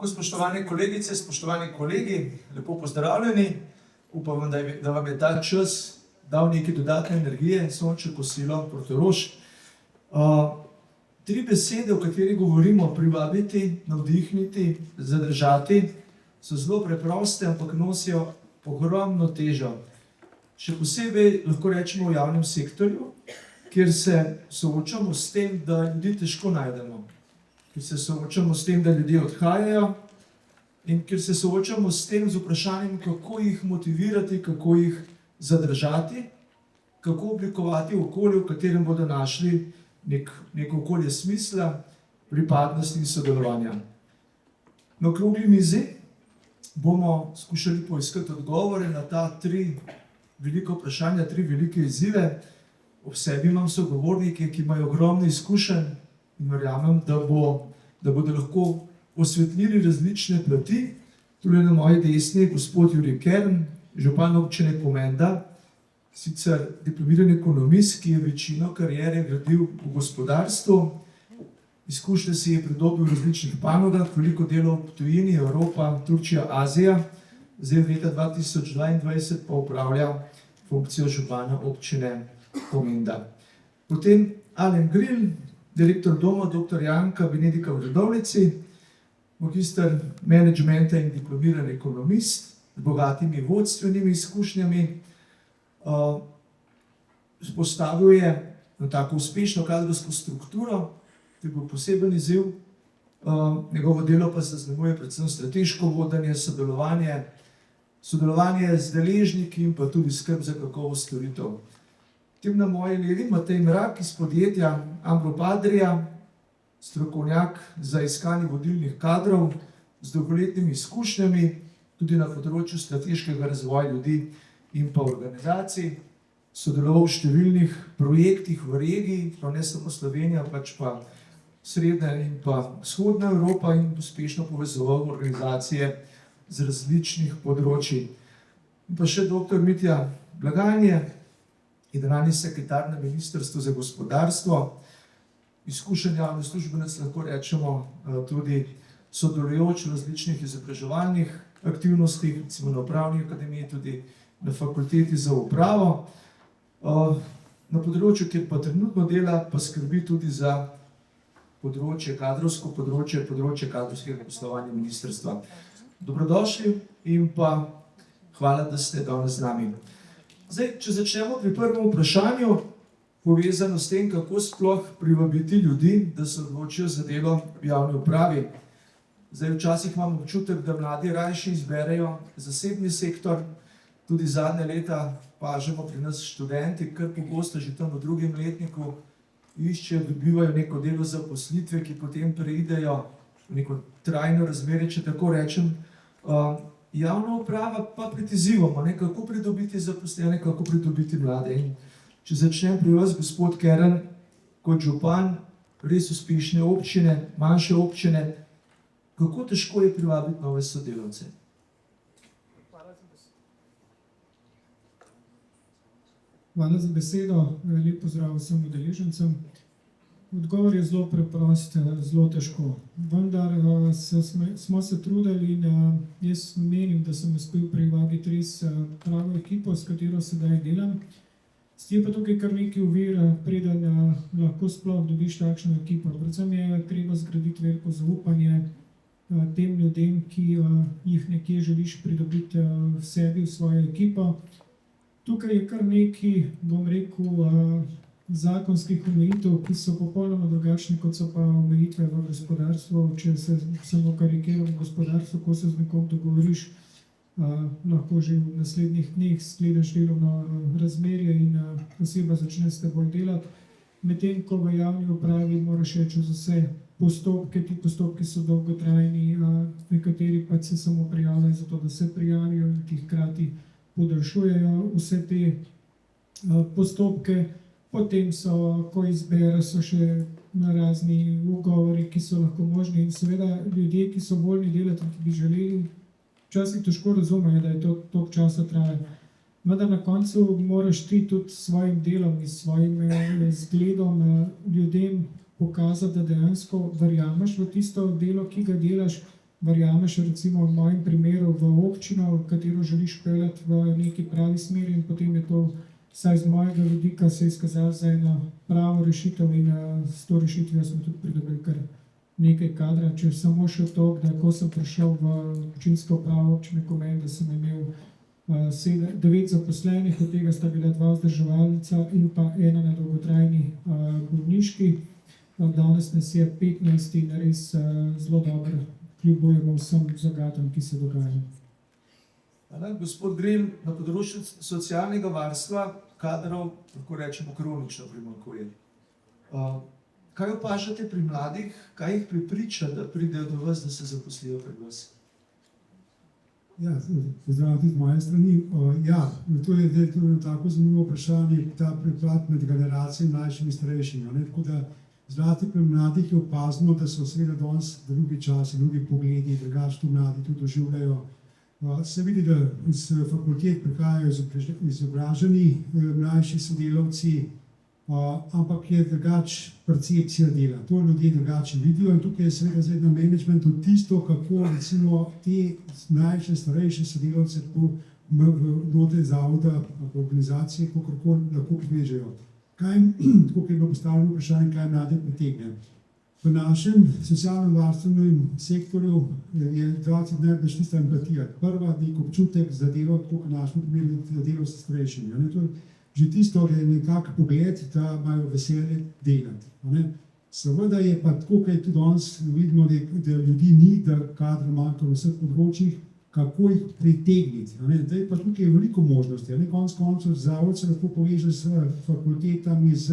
Tako, spoštovane kolegice, spoštovani kolegi, lepo pozdravljeni. Upam, da vam je ta čas dal nekaj dodatne energije, sončje kosilo, Portorož. Tri besede, o katerih govorimo, privabiti, navdihniti, zadržati, so zelo preproste, ampak nosijo ogromno težo. Še posebej lahko rečemo v javnem sektorju, kjer se soočamo s tem, da ljudi težko najdemo. Kjer se soočamo s tem, da ljudje odhajajo in kjer se soočamo s tem z vprašanjem, kako jih motivirati, kako jih zadržati, kako oblikovati okolje, v katerem bodo našli neko okolje smisla, pripadnosti in sodelovanja. Na okrogli mizi bomo skušali poiskati odgovore na ta tri velika vprašanja, tri velike izzive. Ob sebi imam sogovornike, ki imajo ogromno izkušenj in verjamem, da bodo lahko osvetlili različne plati. Tule na moji desni gospod Jurij Kern, župan občine Komenda, sicer diplomiran ekonomist, ki je večino kariere gradil v gospodarstvu. Izkušnje si je pridobil v različnih panogah, veliko delo v tujini, Evropa, Turčija, Azija. Zdaj leta 2022 pa upravlja funkcijo župana občine Komenda. Potem Alen Gril, direktor doma dr. Janka Benedika v Radovljici, magister menedžmenta in diplomiran ekonomist z bogatimi vodstvenimi izkušnjami. Vzpostavil je tako uspešno kadrovsko strukturo, ki je bil poseben izziv. Njegovo delo pa se zaznamuje predvsem strateško vodenje, sodelovanje z deležniki in pa tudi skrb za kakovost storitev. Tem na moji levi Matej Mrak iz podjetja Ambro Padria, strokovnjak za iskanje vodilnih kadrov z dolgoletnimi izkušnjami, tudi na področju strateškega razvoja ljudi in pa organizacij. Sodeloval v številnih projektih v regiji, pa ne samo Slovenija, pač pa Srednja in pa Vzhodna Evropa in uspešno povezoval organizacije z različnih področij. In pa še dr. Mitja Blagajnje, generalni sekretar na Ministrstvu za gospodarstvo, izkušen javni uslužbenec, lahko rečemo tudi sodelujoč v različnih izobraževalnih aktivnostih, recimo na Upravni akademiji, tudi na Fakulteti za upravo. Na področju, kjer pa trenutno dela, pa skrbi tudi za področje kadrovskega poslovanja ministrstva. Dobrodošli in pa hvala, da ste danes z nami. Zdaj, če začnemo pri prvem vprašanju, povezano s tem, kako sploh privabiti ljudi, da se odločijo za delo v javni upravi. Zdaj, včasih imam občutek, da mladi rajši izberejo zasebni sektor, tudi zadnje leta pažemo pri nas študenti, kar pogosto že tam v drugem letniku iščejo, dobivajo neko delo zaposlitve, ki potem preidejo v neko trajno razmerje, če tako rečem. Javna uprava pa pred izzivom, kako pridobiti zaposlene, kako pridobiti mlade. In če začnem pri vas, gospod Kern, kot župan res uspešne občine, manjše občine, kako težko je privabiti nove sodelavce? Hvala za besedo, lep pozdrav vsem udeležencem. Odgovor je zelo preprost, zelo težko. Vendar smo se trudili in jaz menim, da sem uspel privabiti res pravo ekipo, s katero sedaj delam. Je pa tukaj kar nekaj ovir, preden lahko sploh dobiš takšno ekipo. Predvsem je treba zgraditi veliko zaupanje tem ljudem, ki jih nekje želiš pridobiti v sebi, v svojo ekipo. Tukaj je kar nekaj, bom rekel, zakonskih omejitev, ki so popolnoma drugačni, kot so pa omejitve v gospodarstvu. Če se samo karikiram v gospodarstvu, ko se z nekom dogovoriš, lahko že v naslednjih dneh skleneš delovno razmerje in oseba začne s teboj delati. Medtem ko v javni upravi moraš reči za vse postopke, ti postopki so dolgotrajni, nekateri pa se samo prijavljajo za to, da se prijavijo in ti hkrati podaljšujejo vse te postopke. Potem so, ko izbere, so še razni ugovori, ki so lahko možni in seveda ljudje, ki so voljni delati, ki bi želeli, včasih težko razumejo, da je to toliko časa traja. Vendar na koncu moraš ti tudi s svojim delom in svojim zgledom ljudem pokazati, da dejansko verjameš v tisto delo, ki ga delaš verjameš recimo v mojem primeru v občino, v katero želiš peljati v neki pravi smeri in potem je to vsaj z mojega vidika se izkazalo za eno pravo rešitev in s to rešitvijo smo tudi pridobili kar nekaj kadra. Če samo še to, da ko sem prišel v občinsko upravo občine Komen, da sem imel 9 zaposlenih, od tega sta bila 2 vzdrževalca in pa ena na dolgotrajni bolniški. Danes nas je 15 in res zelo dobro kljubujemo vsem zagatam, ki se dogajajo. Gospod Gril, na področju socialnega varstva kadrov, lahko rečemo, kronično primanjkuje. Kaj opažate pri mladih, kaj jih prepriča, da pridejo do vas, da se zaposlijo pri vas? Ja, pozdravljam tudi z moje strani. To je tako zanimivo vprašanje, ta prepad med generacijami mlajšimi in starejšimi. Tako da zlasti pri mladih je opazno, da so seveda danes drugi časi, drugi pogledi, drugače to mladi tudi doživljajo. Se vidi, da iz fakultet prihajajo izobraženi mlajši sodelavci, ampak je drugače percepcija dela. To ljudje drugače vidijo in tukaj je seveda zdaj na menedžmentu tisto, kako recimo te mlajše, starejše sodelavce znotraj zavoda, organizacije, kakorkoli lahko povežejo. Tako je bilo postavljeno vprašanje, kaj mlade pritegne. V našem socialno-varstvenem sektorju je včasih najbolj tista empatija. Prva nek občutek za delo, tako kot našem primeru, za delo s starejšimi. Že tisto je nekak pogled, da imajo veselje delati. Seveda je pa tako, kaj tudi danes vidimo, da ljudi ni, da kadra manjka v vseh področjih, kako jih pritegniti. Zdaj pa tukaj je veliko možnosti. Konec koncev zavod se lahko poveže s fakultetami, s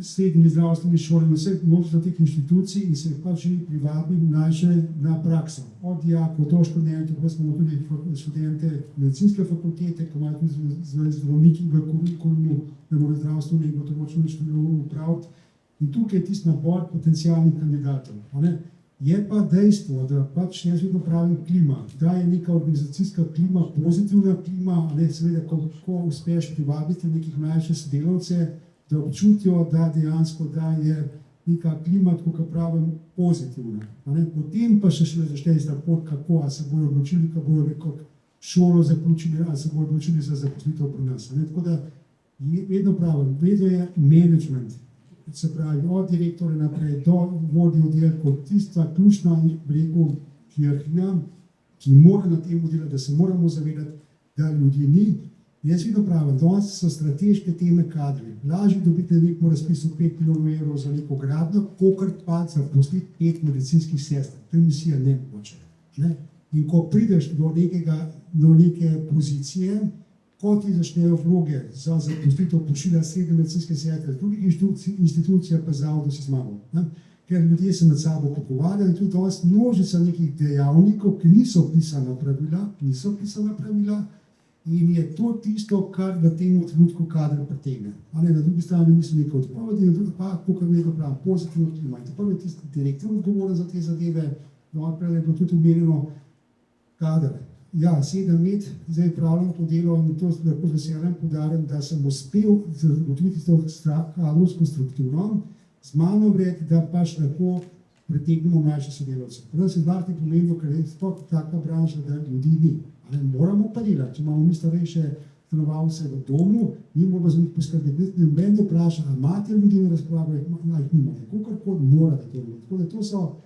srednjimi zdravstvenimi šolami, vse možnosti teh inštitucij in se pač privabi mlajše na prakso. Od dijakov do študentov, pa smo tudi študente medicinske fakultete, ki imajo tudi zdravniki v kurikulumu, da morajo zdravstveno in gotovočno študiju upraviti. In tukaj je tisti nabor potencialnih kandidatov. Je pa dejstvo, da pač jaz vedno pravim klima, da je neka organizacijska klima, pozitivna klima, seveda, ko uspeš privabiti nekih mlajše sodelavce, da občutijo, da dejansko da je neka klima, tako kot pravim, pozitivna. Potem pa še začne ta pot, kako, ali se bodo odločili, kako bodo neko šolo zaključili, ali se bodo odločili za zaposlitev pri nas. Tako da vedno pravim, vedno je management, se pravi od direktorja naprej do vodje oddelkov, tista ključna hierarhija, ki mora na tem delati, da se moramo zavedati, da ljudi ni. Jaz vedno pravim, danes so strateške teme kadri. Lažje dobiti na nekem razpisu 5 milijonov evrov za neko gradnjo, kakor pa zaposliti 5 medicinskih sester. To je misija nemogoče. In ko prideš do neke pozicije, ko ti začnejo vloge za zaposlitev pošilja srednje medicinske sestre, drugih institucij pa zavodu si zmagal. Ker ljudje se med sabo pogovarjajo in tudi danes množica nekih dejavnikov, ki niso pisana pravila, in je to tisto, kar v tem trenutku kader pritegne. Na drugi strani niso neke odpovedi, na drugi pa, kot vedno pravim, pozitivno klima. In prvi je tisti direktor odgovoren za te zadeve, naprej je bilo tudi omenjeno kader. Ja, 7 let zdaj pravljam to delo in to lahko z veseljem poudarjam, da sem uspel zagotoviti to kadrovsko strukturo, z mano vred, da pač lahko pritegnemo mlajše sodelavce. Prvo se zlasti pomembno, ker je sploh taka branža, da ljudi ni. Moramo pa delati, če imamo mi starejše stanovalce v domu, mi moramo za njih poskrbeti. Noben vpraša, ali imate ljudi na razpolago, jih nimate. Kakorkoli morate to imeti. Tako da to so,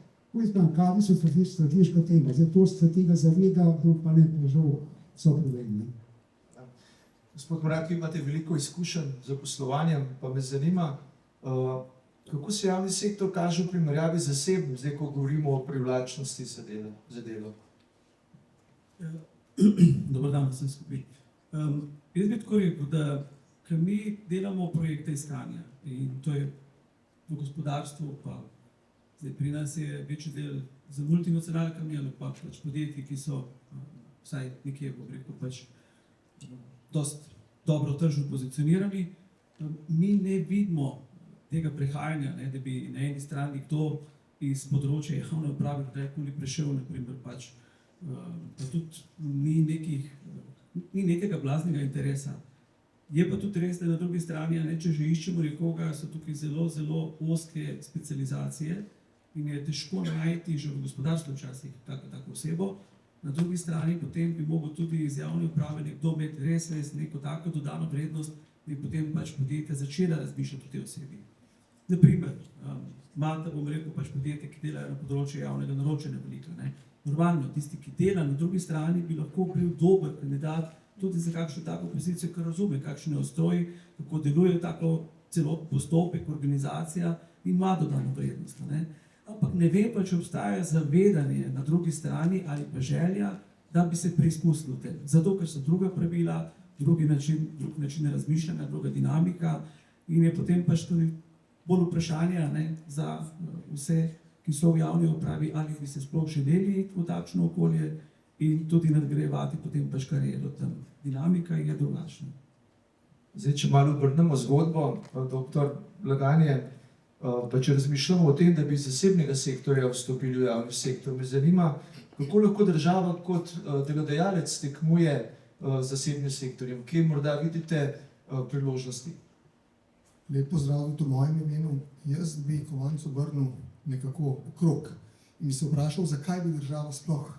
kadri so strateška tema. Zdaj to se tega zaveda, pa ne žal so problemi. Gospod Morak, vi imate veliko izkušenj z zaposlovanjem, pa me zanima, kako se javni sektor kaže v primerjavi z zasebnim, zdaj ko govorimo o privlačnosti za delo. Dobar dan vsem skupaj. Jaz bi tako rekel, da mi delamo projekte iskanja in to je v gospodarstvu, pa zdaj pri nas je večji del z multinacionalkami ali pa pač podjetji, ki so vsaj nekje, bom rekel, pač dost dobro tržno pozicionirani. Mi ne vidimo tega prehajanja, da bi na eni strani kdo iz področja javne uprave kdajkoli prešel, naprimer pač pa tudi ni nekega blaznega interesa. Je pa tudi res, da na drugi strani, če že iščemo nekoga, so tukaj zelo, zelo ozke specializacije in je težko najti že v gospodarstvu včasih tako osebo. Na drugi strani potem bi mogel tudi iz javne uprave nekdo imeti res neko tako dodano vrednost, da bi potem pač podjetja začela razmišljati o tej osebi. Naprimer, imate, bom rekel, pač podjetje, ki delajo na področju javnega naročanja veliko. Normalno, tisti, ki dela na drugi strani, bi lahko bil dober kandidat tudi za kakšno tako pozicijo, ker razume, kakšen je ustroj, kako deluje tako celotni postopek, organizacija in ima dodano vrednost. Ampak ne vem pa, če obstaja zavedanje na drugi strani ali pa želja, da bi se preizkusili v tem. Zato, ker so druga pravila, drug način razmišljanja, druga dinamika in je potem pač tudi bolj vprašanje za vse, ki so v javni upravi, ali bi se sploh želeli iti v takšno okolje in tudi nadgrajevati potem pač kariero tam. Dinamika je drugačna. Zdaj, če malo obrnemo zgodbo, doktor Laganje, pa če razmišljamo o tem, da bi iz zasebnega sektorja vstopili v javni sektor, me zanima, kako lahko država kot delodajalec tekmuje z zasebnim sektorjem, kje morda vidite priložnosti? Lep pozdrav tudi v mojem imenu. Jaz bi kovanec obrnil nekako okrog in bi se vprašal, zakaj bi država sploh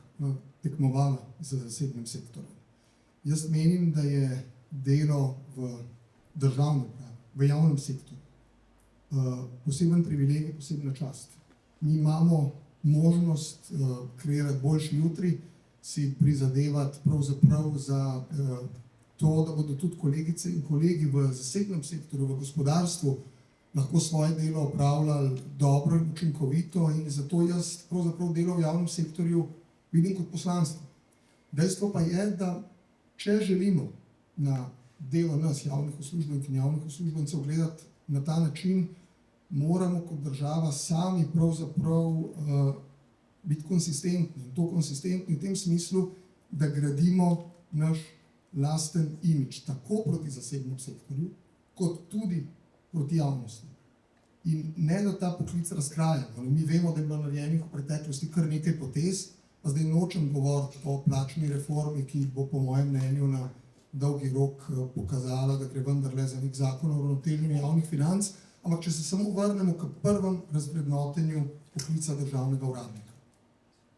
tekmovala z zasebnim sektorjem. Jaz menim, da je delo v državnem upravi, v javnem sektorju poseben privilegij, posebna čast. Mi imamo možnost kreirati boljši jutri, si prizadevati pravzaprav za to, da bodo tudi kolegice in kolegi v zasebnem sektorju, v gospodarstvu lahko svoje delo opravljali dobro in učinkovito in zato jaz pravzaprav delo v javnem sektorju vidim kot poslanstvo. Dejstvo pa je, da če želimo na delo nas, javnih uslužbenk in javnih uslužbencev, gledati na ta način, moramo kot država sami pravzaprav biti konsistentni. In to konsistentni v tem smislu, da gradimo naš lasten imidž, tako proti zasebnemu sektorju, kot tudi proti javnosti. In ne da ta poklic razkrajamo. Mi vemo, da je bilo narejenih v preteklosti kar nekaj potez, pa zdaj nočem govoriti o plačni reformi, ki bo po mojem mnenju na dolgi rok pokazala, da gre vendarle za nek zakon o uravnoteženju javnih financ, ampak če se samo vrnemo k prvem razvrednotenju poklica državnega uradnika.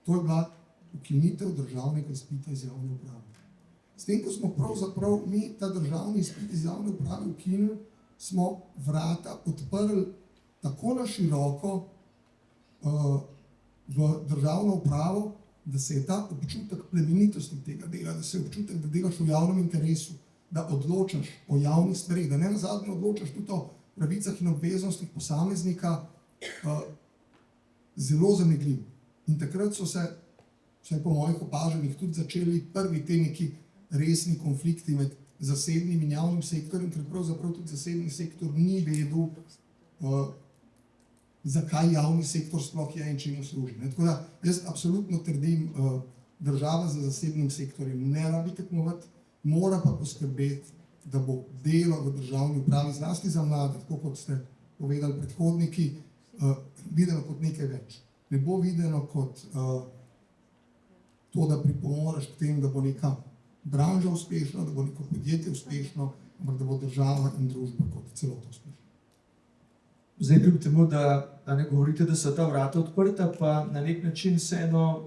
To je bila ukinitev državnega izpita iz javne uprave. S tem, ko smo pravzaprav mi ta državni izpit iz javne uprave ukinili, smo vrata odprli tako na široko v državno upravo, da se je ta občutek plemenitosti tega dela, da se je občutek, da delaš v javnem interesu, da odločaš o javnih stvareh, da ne nazadnje odločaš tudi o pravicah in obveznostih posameznika, zelo zamegljiv. In takrat so se, vsaj po mojih opažanjih, tudi začeli prvi te neki resni konflikti med zasebnim in javnim sektorjem, ker pravzaprav tudi zasebni sektor ni vedel, zakaj javni sektor sploh je in čemu služi. Tako da jaz absolutno trdim, država za zasebnim sektorjem ne rabi tekmovati, mora pa poskrbeti, da bo delo v državni upravi, zlasti za mlade, tako kot ste povedali predhodniki, videno kot nekaj več. Ne bo videno kot to, da pripomoreš k temu, da bo neka branža uspešna, da bo neko podjetje uspešno, ampak da bo država in družba kot celota uspešna. Zdaj, kljub temu, da ne govorite, da so ta vrata odprta, pa na nek način vseeno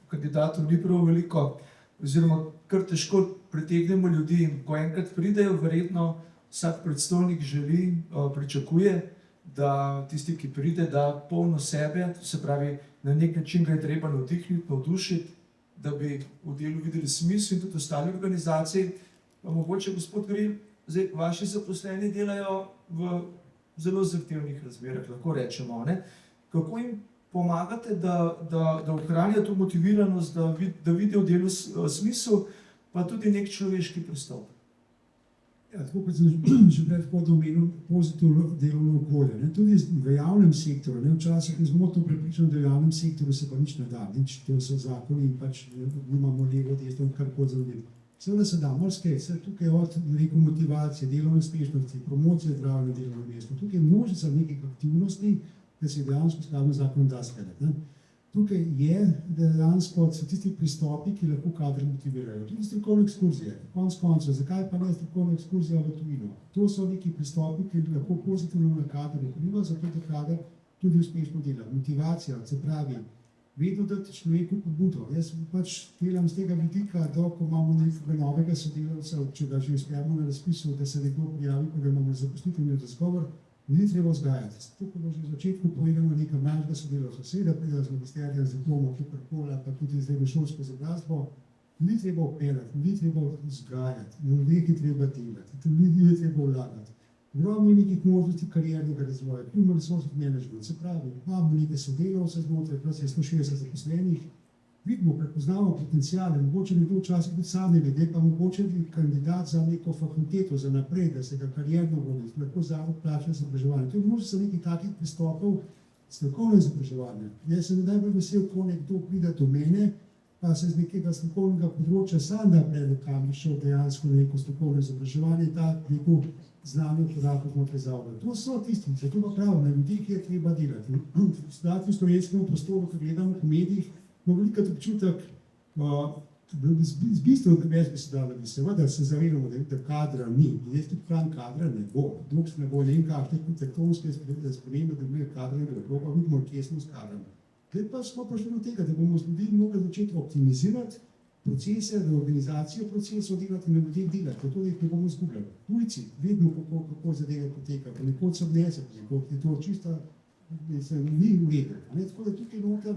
kandidatov ni prav veliko, oziroma kar težko pritegnemo ljudi. Ko enkrat pridejo, verjetno vsak predstojnik želi, pričakuje, da tisti, ki pride, da polno sebe, se pravi, na nek način ga je treba navdihniti, navdušiti, da bi v delu videli smisel in tudi ostali organizaciji. Pa mogoče, gospod Gril, zdaj vaši zaposleni delajo v zelo zahtevnih razmerah, lahko rečemo. Kako jim pomagate, da ohranijo to motiviranost, da vidijo v delu smisel, pa tudi nek človeški pristop? Ja, tako kot sem že predhodno omenil, pozitivno delovno okolje. Tudi v javnem sektorju, včasih smo to prepričani, da v javnem sektorju se pa nič ne da, nič, to so zakoni in pač imamo levo, desno in karkoli zanimivo. Seveda se da, marsikaj, tukaj od motivacije, delovne uspešnosti, promocije zdravja na delovnem mestu, tukaj je množica nekih aktivnosti, da se dejansko skladno zakon da speljati. Tukaj je dejansko so tisti pristopi, ki lahko kadre motivirajo. Tudi strokovne ekskurzije, konec koncev, zakaj pa ne strokovna ekskurzija v tujino? To so neki pristopi, ki lahko pozitivno na kadre vplivajo, zato da kader tudi uspešno dela. Motivacija, se pravi, vedno dati človeku pobudo. Jaz pač delam z tega vidika, da ko imamo nekega novega sodelavca, če ga že izpijamo na razpisu, da se nekdo prijavi, ko ga imamo zaposlitveni razgovor, ni treba vzgajati. To, ko bo že v začetku povedano nekaj mlajšega sodelavca, seveda pride z magisterija, z diplomo, kakorkoli, pa tudi zdaj v šolsko izobrazbo, ni treba operati, ni treba vzgajati, ljudje je treba delati, ljudi je treba vlagati. Ogromno nekih možnosti kariernega razvoja, human resource management, se pravi, imamo nekaj sodelavcev znotraj, plus je 160 zaposlenih, vidimo, prepoznamo potencijale, mogoče nekdo včasih tudi sami vidi, pa mogoče bi kandidat za neko fakulteto za naprej, da se ga karierno vodi, lahko zavod plača izobraževanje. To je možnost za nekih takih pristopov strokovno izobraževanje. Jaz sem najbolj vesel, ko nekdo pride do mene, pa se z nekega strokovnega področja sam da predlog, kam bi šel dejansko neko strokovno izobraževanje, ta neko znanje podatkov znotraj zavoda. To so tisti, zato pa pravim, na ljudeh je treba delati. Zdaj v slovenskem prostoru, ko gledamo po medijih, imamo veliko občutek, z bistveno več bi se dalo, da seveda se zavedamo, da kadra ni. Jaz tudi pravim, kadra ne bo. Dokler se ne bo nekaj kakšne tektonske spremembe, da bi kadra ne bo, pa vidimo, kje smo s kadrami. Zdaj pa smo prišli do tega, da bomo z ljudmi mogli začeti optimizirati procese, reorganizacijo procesov, delati na ljudeh delati, zato da jih ne bomo izgubljali. Tujci, vedno kako zadeve poteka, pa nekod so vnese, nekod je to čisto, ni uredno. Tako da tukaj noter,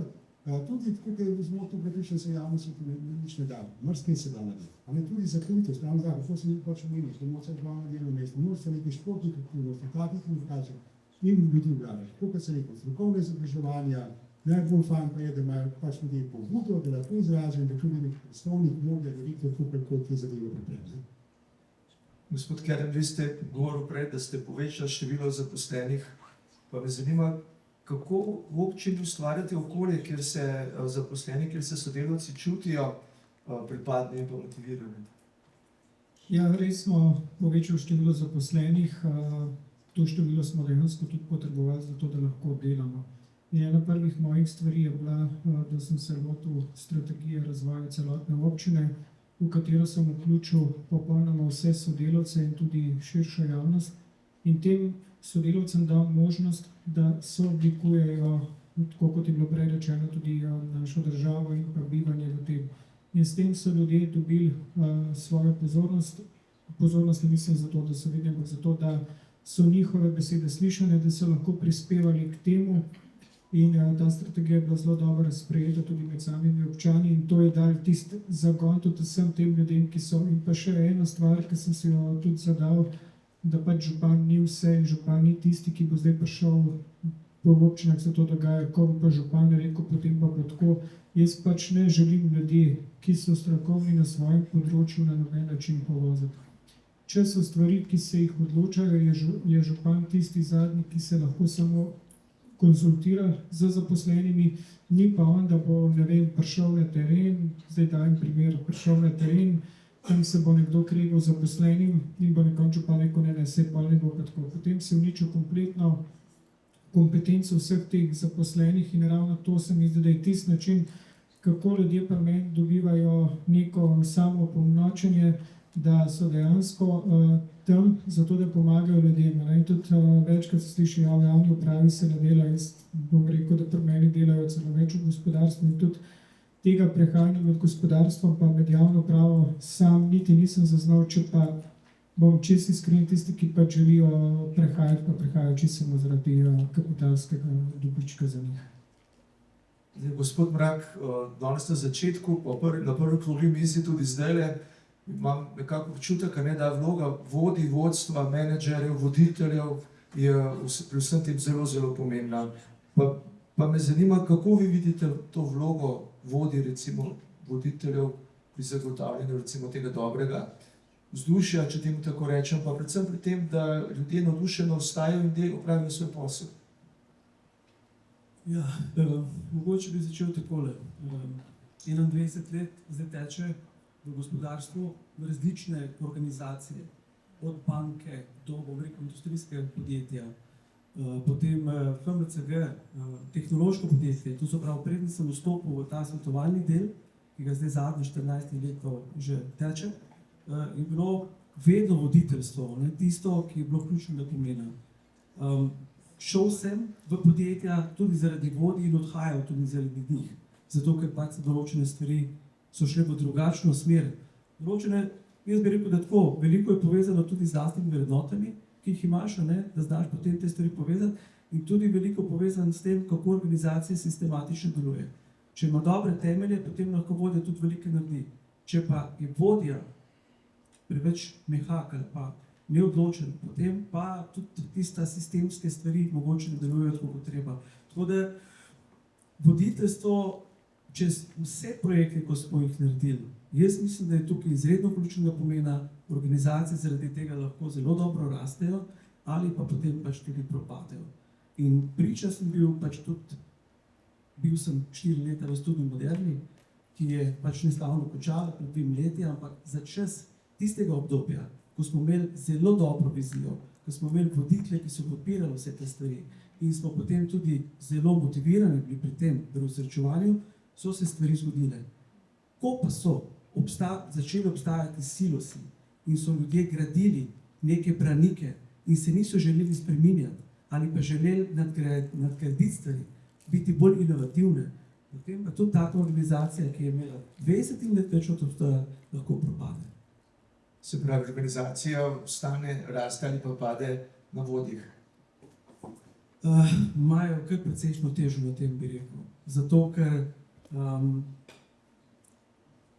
tudi tukaj je zmotil prepričan se javnosti, ki nič ne da, mrzke se da narediti. Tudi zakonitost, ravno tako, kako se mi pač umeniš, da moraš dva na delovno mesto, moraš se nekaj športnih aktivnosti, takih komunikacij in ljudi vladaš. Tako kot se neko strokovne izobraževanja, najbolj fajn pa je, da imajo pač ljudje pobudo, da lahko izražajo in da tudi nekaj predstavnik vloge, da vidite, kako te zadeve pripravljajo. Gospod Keren, vi ste govorili prej, da ste povečali število zaposlenih, pa me zanima, kako v občini ustvarjate okolje, kjer se zaposleni, kjer se sodelavci čutijo pripadni in pa motivirani? Ja, res smo povečali število zaposlenih, to število smo dejansko tudi potrebovali za to, da lahko delamo. In ena prvih mojih stvari je bila, da sem se lotil strategije razvoja celotne občine, v katero sem vključil popolnoma vse sodelavce in tudi širšo javnost. In tem sodelavcem dal možnost, da sooblikujejo, tako kot je bilo prej rečeno, tudi našo državo in pa bivanje v tem. In s tem so ljudje dobili svojo pozornost. Pozornost ne mislim zato, da so videli, ampak zato, da so njihove besede slišane, da so lahko prispevali k temu. In ta strategija je bila zelo dobro sprejeta tudi med samimi občani in to je dal tisti zagon tudi vsem tem ljudem, ki so. In pa še ena stvar, ki sem si jo tudi zadal, da pač župan ni vse in župan ni tisti, ki bo zdaj prišel po občinah, se to dogaja, ko bo pa župan rekel, potem pa bo tako. Jaz pač ne želim ljudi, ki so strokovni na svojem področju, na noben način povoziti. Če so stvari, ki se jih odločajo, je župan tisti zadnji, ki se lahko samo konsultira z zaposlenimi, ni pa on, da bo, ne vem, prišel na teren, zdaj dajem primer, prišel na teren, tam se bo nekdo kregal z zaposlenim in bo na koncu pa rekel, ne, se pa ne bo pa tako. Potem se uničil kompletno kompetenco vseh teh zaposlenih in ravno to se mi zdi, da je tisti način, kako ljudje pri meni dobivajo neko samo opolnomočenje, da so dejansko tam zato, da pomagajo ljudem. In tudi večkrat se sliši, ja, v javni upravi se ne dela, jaz bom rekel, da pri meni delajo celo več v gospodarstvu in tudi tega prehajanja med gospodarstvom pa med javno upravo sam niti nisem zaznal, če pa bom čisto iskren, tisti, ki pa želijo prehajati, pa prehajajo čisto samo zaradi kapitalskega dobička za njih. Zdaj, gospod Mrak, danes na začetku, na prvi okrogli mizi tudi zdajle, imam nekako občutek, da vloga vodij, vodstva, menedžerjev, voditeljev je pri vsem tem zelo, zelo pomembna. Pa me zanima, kako vi vidite to vlogo vodij, recimo voditeljev pri zagotavljanju recimo tega dobrega vzdušja, če temu tako rečem, pa predvsem pri tem, da ljudje navdušeno vstajajo in opravijo svoj posel. Ja, mogoče bi začel takole. 21 let zdaj teče v gospodarstvu, v različne organizacije, od banke do, bom rekel, industrijskega podjetja, potem FMCG, tehnološko podjetje, to so prav, preden sem vstopil v ta svetovalni del, ki ga zdaj zadnje 14 leto že teče, in bilo vedno voditeljstvo, tisto, ki je bilo ključnega pomena. šel sem v podjetja tudi zaradi vodij in odhajal tudi zaradi njih. Zato, ker pač določene stvari so šle v drugačno smer. Določene, jaz bi rekel, da tako, veliko je povezano tudi z lastnimi vrednotami, ki jih imaš, a ne, da znaš potem te stvari povezati, in tudi veliko povezano s tem, kako organizacija sistematično deluje. Če ima dobre temelje, potem lahko vodja tudi veliko naredi. Če pa je vodja preveč mehak ali pa neodločen, potem pa tudi tista sistemske stvari mogoče ne delujejo tako, kot treba. Tako da voditeljstvo čez vse projekte, ko smo jih naredili, jaz mislim, da je tukaj izredno ključnega pomena, organizacije zaradi tega lahko zelo dobro rastejo ali pa potem pač tudi propadejo. In priča sem bil pač tudi, bil sem 4 leta v Studiu Moderni, ki je pač neslavno končala pred 2 leti, ampak za čas tistega obdobja, ko smo imeli zelo dobro vizijo, ko smo imeli voditelje, ki so podpirali vse te stvari in smo potem tudi zelo motivirani bili pri tem uresničevanju, so se stvari zgodile. Ko pa so začeli obstajati silosi in so ljudje gradili neke branike in se niso želeli spreminjati ali pa želeli nadgraditi stvari, biti bolj inovativne, potem pa tudi taka organizacija, ki je imela 20 let več od obstoja, lahko propade. Se pravi, organizacija ostane, raste ali pa pade na vodjih. Imajo kar precejšno težo na tem, bi rekel. Zato, ker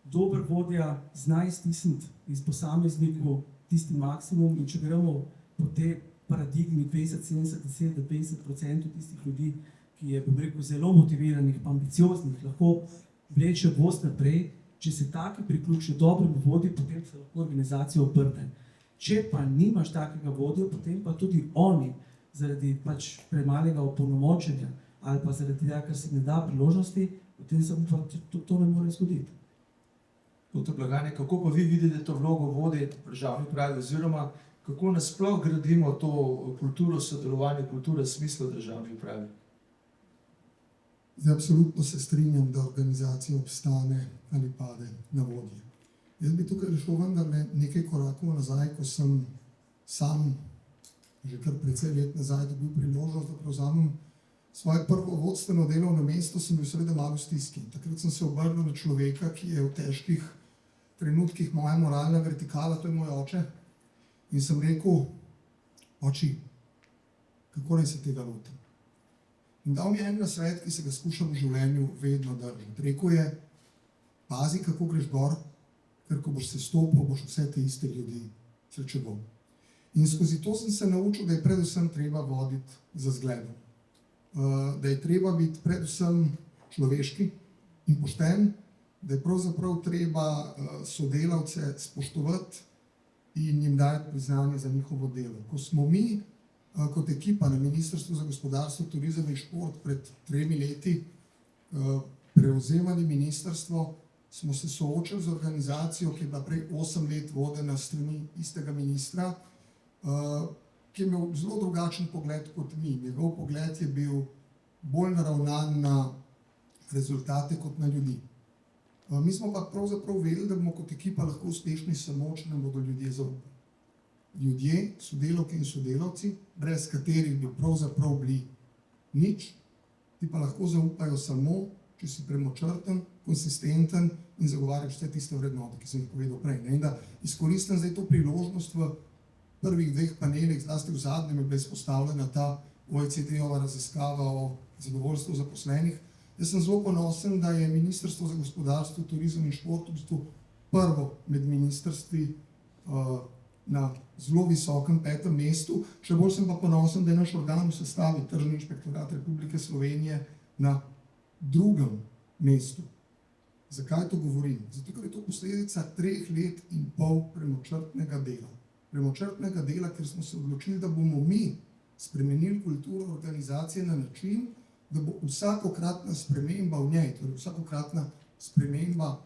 dober vodja zna iztisniti iz posameznikov tisti maksimum, in če gremo po tej paradigmi 20-70-50% tistih ljudi, ki je, bom rekel, zelo motiviranih, pa ambicioznih, lahko vleče voz naprej. Če se taki priključijo dobremu vodji, potem se lahko organizacija obrne. Če pa nimaš takega vodja, potem pa tudi oni zaradi pač premalega opolnomočenja ali pa zaradi tega, ker se ne da priložnosti, potem se pa to ne more zgoditi. Dr. Blagajne, kako pa vi vidite to vlogo vodje v državni upravi oziroma kako nasploh gradimo to kulturo sodelovanja, kulturo smisla v državni upravi? Zdaj, absolutno se strinjam, da organizacija obstane ali pade na vodje. Jaz bi tukaj rešil vendarle nekaj korakov nazaj, ko sem sam že kar precej let nazaj dobil priložnost, da prevzamem svoje prvo vodstveno delovno mesto, sem bil seveda malo v stiski. Takrat sem se obrnil na človeka, ki je v težkih trenutkih moja moralna vertikala, to je moj oče. In sem rekel, oči, kako naj se tega lotim? In dal mi je en nasvet, ki se ga skušam v življenju vedno držati. Rekel je, pazi, kako greš gor, ker ko boš se stopil, boš vse te iste ljudi srečeval. In skozi to sem se naučil, da je predvsem treba voditi za zgledom. Da je treba biti predvsem človeški in pošten, da je pravzaprav treba sodelavce spoštovati in jim dajati priznanje za njihovo delo. Ko smo mi kot ekipa na Ministrstvu za gospodarstvo, turizem in šport pred 3 leti prevzemali ministrstvo, smo se soočili z organizacijo, ki je bila prej 8 let vodena s strani istega ministra, ki je imel zelo drugačen pogled kot mi. Njegov pogled je bil bolj naravnan na rezultate kot na ljudi. Mi smo pa pravzaprav vedeli, da bomo kot ekipa lahko uspešni samo, če nam bodo ljudje zaupali. Ljudje, sodelavke in sodelavci, brez katerih bi pravzaprav bili nič, ti pa lahko zaupajo samo, če si premočrten, konsistenten in zagovarjaš vse tiste vrednote, ki sem jih povedal prej. In da izkoristim zdaj to priložnost v prvih 2 panelih, zlasti v zadnjem je bila izpostavljena ta OECD-ova raziskava o zadovoljstvu zaposlenih. Jaz sem zelo ponosen, da je Ministrstvo za gospodarstvo, turizem in šport v bistvu prvo med ministrstvi na zelo visokem 5. mestu. Še bolj sem pa ponosen, da je naš organ v sestavi Tržni inšpektorat Republike Slovenije na 2. mestu. Zakaj to govorim? Zato, ker je to posledica 3 let in pol premočrtnega dela. Premočrtnega dela, ker smo se odločili, da bomo mi spremenili kulturo organizacije na način, da bo vsakokratna sprememba v njej, torej vsakokratna sprememba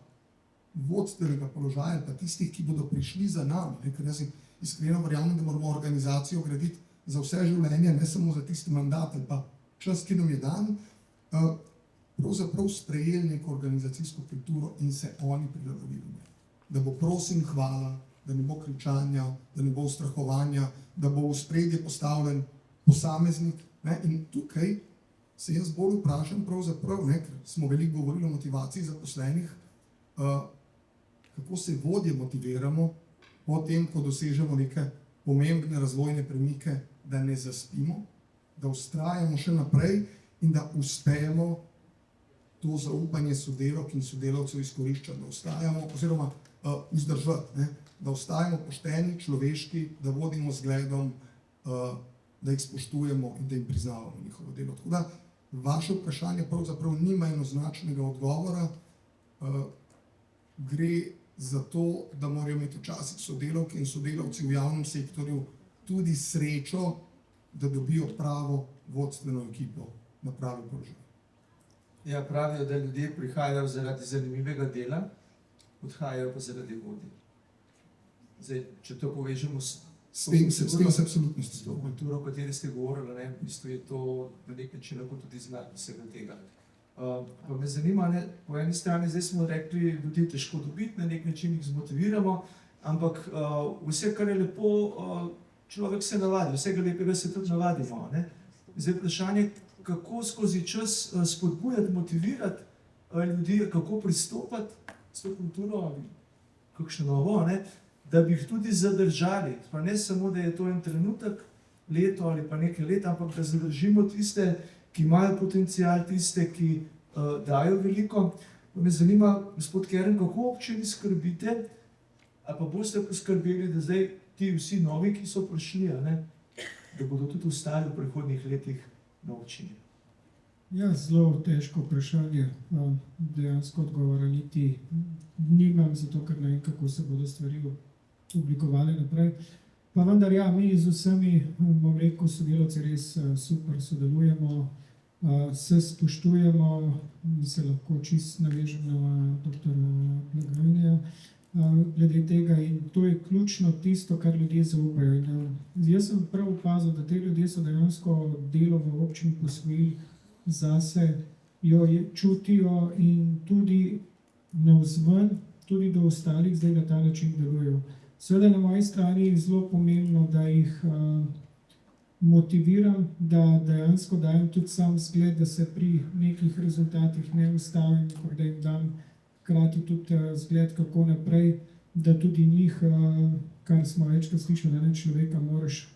vodstvenega položaja, pa tistih, ki bodo prišli za nami, ker jaz iskreno verjamem, da moramo organizacijo graditi za vse življenje, ne samo za tisti mandat ali pa čas, ki nam je dan, pravzaprav sprejeli neko organizacijsko kulturo in se oni prilagodili. Da bo prosim hvala, da ne bo kričanja, da ne bo ustrahovanja, da bo v ospredje postavljen posameznik, Ne? In tukaj se jaz bolj vprašam, pravzaprav, ne, ker smo veliko govorili o motivaciji zaposlenih, kako se vodje motiviramo po tem, ko dosežemo neke pomembne razvojne premike, da ne zaspimo, da vztrajamo še naprej in da uspejemo to zaupanje sodelavk in sodelavcev izkoriščati, da ostajamo, oziroma vzdržati, ne? Da ostajamo pošteni, človeški, da vodimo zgledom, da jih spoštujemo in da jim priznavamo njihovo delo. Tako da vaše vprašanje pravzaprav nima enoznačnega odgovora. Gre za to, da morajo imeti včasih sodelavke in sodelavci v javnem sektorju tudi srečo, da dobijo pravo vodstveno ekipo na pravi položaj. Ja, pravijo, da ljudje prihajajo zaradi zanimivega dela, odhajajo pa zaradi vodij. Zdaj, če to povežemo s tem se absolutno to strinjam. kulturo, o kateri ste govorili, ne, v bistvu je to na nek način lahko tudi znak vsega tega. Pa me zanima, ne, po eni strani zdaj smo rekli, ljudi je težko dobiti, na nek način jih zmotiviramo, ampak vse, kar je lepo, človek se navadi, vsega lepega se tudi navadimo. Ne. Zdaj vprašanje, kako skozi čas spodbujati, motivirati ljudi, kako pristopati s to kulturo ali kakšno novo, ne, da bi jih tudi zadržali. Pa ne samo, da je to en trenutek, leto ali pa nekaj let, ampak da zadržimo tiste, ki imajo potencial, tiste, ki dajo veliko. Pa me zanima, gospod Keren, kako občini skrbite, ali pa boste poskrbeli, da zdaj ti vsi novi, ki so prišli, ne, da bodo tudi ostali v prihodnjih letih na občini? Ja, zelo težko vprašanje. Dejansko odgovora niti nimam, zato ker ne vem, kako se bodo stvari oblikovale naprej. Pa vendar, ja, mi z vsemi, bom rekel, sodelavci res super sodelujemo, se spoštujemo, se lahko čist navežem na dr. Blagajnija glede tega in to je ključno tisto, kar ljudje zaupajo. Jaz sem prav opazil, da te ljudje so dejansko delo v občini posvojili zase, jo čutijo in tudi navzven, tudi do ostalih zdaj na ta način delujejo. Seveda na moji strani je zelo pomembno, da jih motiviram, da dejansko dajem tudi sam zgled, da se pri nekih rezultatih ne ustavim, da jim dam hkrati tudi zgled, kako naprej, da tudi njih, kar smo večkrat slišali, da človeka moraš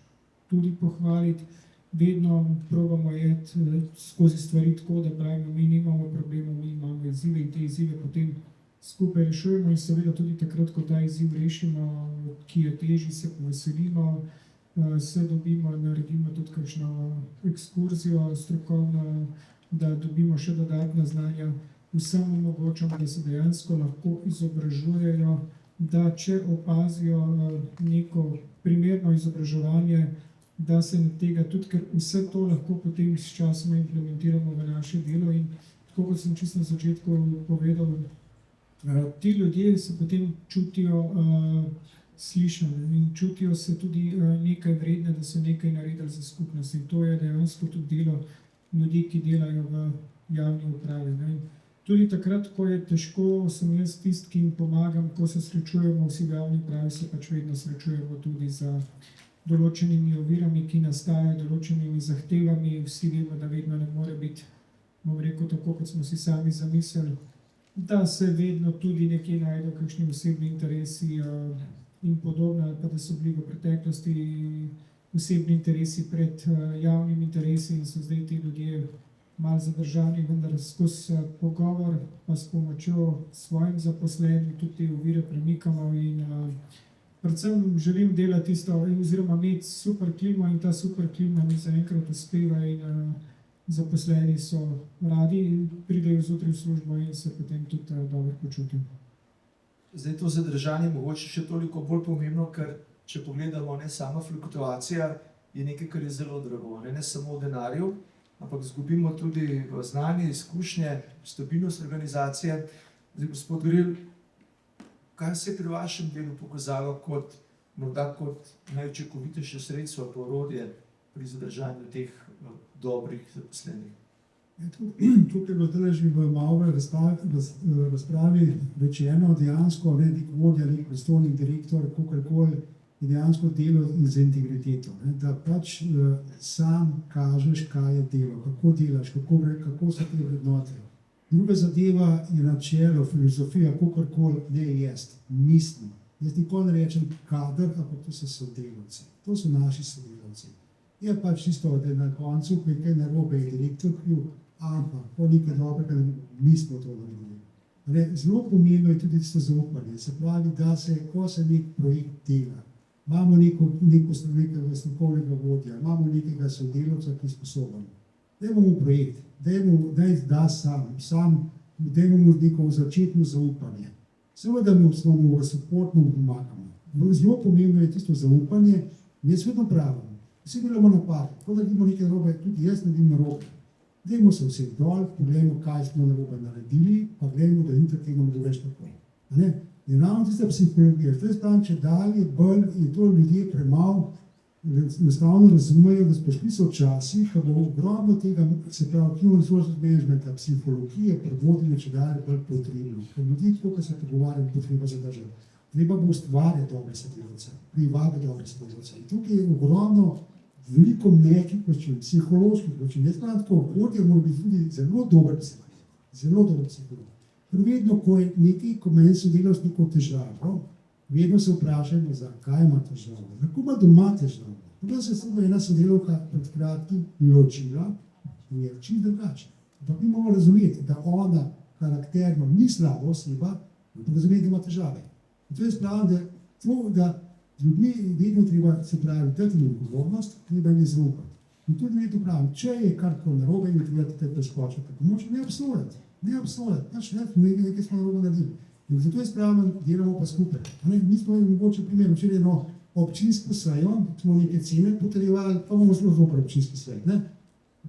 tudi pohvaliti. Vedno probamo iti skozi stvari tako, da pravimo, mi nimamo problemov, mi imamo izzive in te izzive potem skupaj rešujemo in seveda tudi takrat, ko ta izziv rešimo, ki je težji, se poveselimo, se dobimo, naredimo tudi kakšno ekskurzijo strokovno, da dobimo še dodatna znanja. Vsem omogočamo, da se dejansko lahko izobražujejo, da če opazijo neko primerno izobraževanje, da se tega tudi, ker vse to lahko potem s časom implementiramo v naše delo in tako kot sem čisto na začetku povedal, ti ljudje se potem čutijo slišane in čutijo se tudi nekaj vredne, da so nekaj naredili za skupnost in to je dejansko tudi delo ljudi, ki delajo v javni upravi. Ne. Tudi takrat, ko je težko, sem jaz tisti, ki jim pomagam, ko se srečujemo vsi v javni upravi, se pač vedno srečujemo tudi za določenimi ovirami, ki nastajajo, določenimi zahtevami. Vsi vemo, da vedno ne more biti, bom rekel, tako, kot smo si sami zamislili, da se vedno tudi nekje najdejo kakšni osebni interesi in podobno, ali pa da so bili v preteklosti osebni interesi pred javnimi interesi in so zdaj ti ljudje malo zadržani, vendar skozi pogovor pa s pomočjo svojim zaposlenim tudi te ovire premikamo in predvsem želim delati isto, oziroma imeti super klimo in ta super klima mi zaenkrat uspeva in zaposleni so radi, pridejo zjutraj v službo in se potem tudi dobro počutijo. Zdaj to zadržanje mogoče še toliko bolj pomembno, ker če pogledamo, ne, sama fluktuacija je nekaj, kar je zelo drago, ne samo v denarju, ampak izgubimo tudi znanje, izkušnje, stabilnost organizacije. Zdaj, gospod Gril, kaj se je pri vašem delu pokazalo kot morda kot najučinkovitejše sredstvo, orodje pri zadržanju teh dobrih zaposlenih? Tukaj je bilo tudi že v malo razpravi rečeno, dejansko nek vodja, nek pristojni direktor, kakorkoli je dejansko delo z integriteto. Ne? Da pač sam kažeš, kaj je delo, kako delaš, kako so te vrednote. Druga zadeva je načelo, filozofija, kakorkoli ne jest, mislim. Jaz nikoli ne rečem kader, ampak to so sodelavci. To so naši sodelavci. Je pač čisto, da je na koncu, ko je kaj narobe, je direktor kriv, ampak po nekaj dobrega mi smo to naredili. Zelo pomembno je tudi to zaupanje. Se pravi, da se, ko se nek projekt dela, imamo nekega strokovnega vodja, imamo nekega sodelavca, ki je sposoben. Dajmo mu projekt, daj da sam, dajmo mu neko začetno zaupanje. Seveda smo mu v supportno pomagamo. Zelo pomembno je tisto zaupanje, mi jaz vedno pravim, vsi delamo napake, ko naredimo nekaj narobe, tudi jaz naredim narobe. Dajmo se vsi dol, pogledajmo, kaj smo narobe naredili, pa gledajmo, da jutri tega ne bo več tako. In ravno tista psihologija, to je stan, če dalje, bolj in to ljudje premalo enostavno razumejo, da prišli so časi, ko bo ogromno tega, se pravi, human resource managementa, psihologije, prevodenja, če dalje bolj potrebno. Ker ljudi, tako, ko se pogovarjam, potreba zadržati. Treba bo ustvarjati dobre sodelavce, privabiti dobre sodelavce. In tukaj je ogromno veliko mekih veščin, psiholoških veščin. Jaz pravim tako, vodja mora biti tudi zelo dober psiholog. Zelo dober psiholog. Ker vedno, ko je nekaj, ko meni sodelavc neko težavo, vedno se vprašajmo, zakaj ima težavo, kako ima doma težavo. Potem se je ena sodelavka pred kratkim ločila in je čisto drugače. Ampak mi moramo razumeti, da ona karakterno ni slaba oseba, ampak razumeti, da ima težave. In to je spravno, da z ljudmi vedno treba se pravi dati jim odgovornost, treba jim zaupati. In tudi vedno pravim, če je karkoli narobe in treba te preskočiti, pomoč ne obsojati. Ne obsojati, pač nekaj smo narobe naredili. In zato je spravno, delamo pa skupaj. Mi smo mogoče primer, včeraj eno občinsko sejo, smo neke cene potrebovali, pa bomo zelo zopr občinski svet.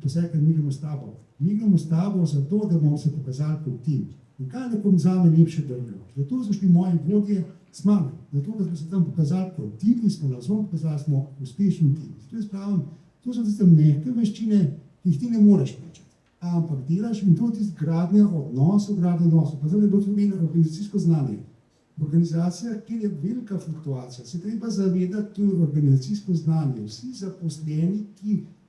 Pa se je, ker mi gremo s tabo. Mi gremo s tabo zato, da bomo se pokazali kot tim. In kaj nekom zame lepše drvijo? Zato so šli moji vodje s mano. Zato, da smo se tam pokazali kot tim in smo nazvom pokazali, smo uspešni tim. Zato je spravno, to so tiste mehke veščine, ki jih ti ne moreš plačati. Ampak delaš in to je gradnja odnosov. Pa zdaj je bilo tudi organizacijsko znanje. Organizacija, kjer je velika fluktuacija, se treba zavedati, to je organizacijsko znanje. Vsi zaposleni,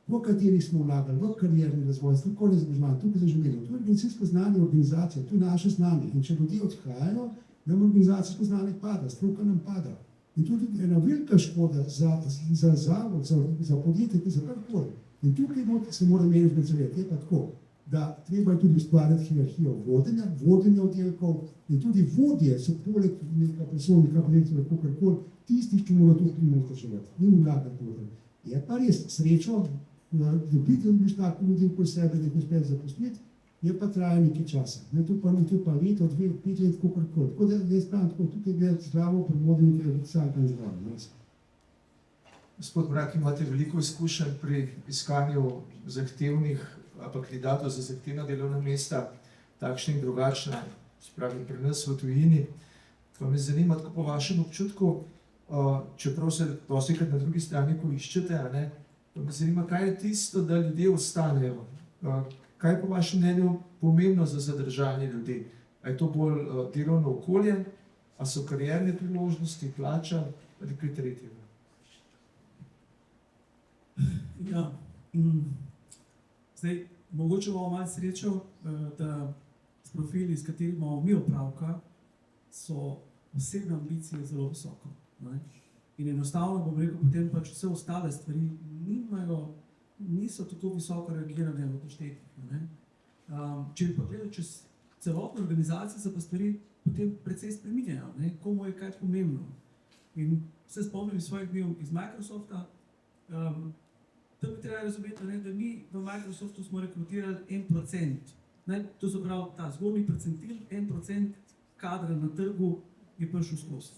v katerih smo vlagali, v karierni razvoj, strokovni izobraževanje, tukaj se živimo. To je organizacijsko znanje, organizacija, to je naše znanje. In če ljudje odhajajo, nam organizacijsko znanje pada, stroka nam pada. In to je tudi ena velika škoda za zavod, za podjetje, za karkoli. In tukaj se mora management zavedati, je pa tako, da treba je tudi ustvarjati hierarhijo vodenja oddelkov in tudi vodje so poleg nekega predstavnika podjetja, kakorkoli, tisti, ki morajo to vzdrževati. Ni mu vlagati noter. Je pa res srečo, dobiti tako ljudi po sebe, da jih uspeš zaposliti, je pa traja nekaj časa. To pa leto, 2, 5 let, kakorkoli. Tako da jaz pravim tako, tukaj gledati zdravo pri vodenju, ki je vsak dan zdravo. Gospod Mrak, imate veliko izkušenj pri iskanju zahtevnih kandidatov za zahtevna delovna mesta, takšna in drugačna, spravi pri nas v tujini. Pa me zanima, tako po vašem občutku, čeprav se dostikrat na drugi strani poiščete, pa me zanima, kaj je tisto, da ljudje ostanejo? Kaj je po vašem mnenju pomembno za zadržanje ljudi? A je to bolj delovno okolje, a so karierne priložnosti, plača ali kaj tretjega? Ja, zdaj, mogoče bomo malo srečo, da s profili, s katerimi imamo mi opravka, so osebne ambicije zelo visoko. In enostavno bom rekel, potem pač vse ostale stvari niso tako visoko reagirane v poštetih. Če bi pa gledali čez celotno organizacijo, se pa stvari potem precej spreminjajo, komu je kaj pomembno. In se spomnim svojih dnev iz Microsofta, tam bi treba razumeti, da mi v Microsoftu smo rekrutirali 1%. To se pravi, ta zgornji percentil, 1% kadra na trgu je prišel skozi.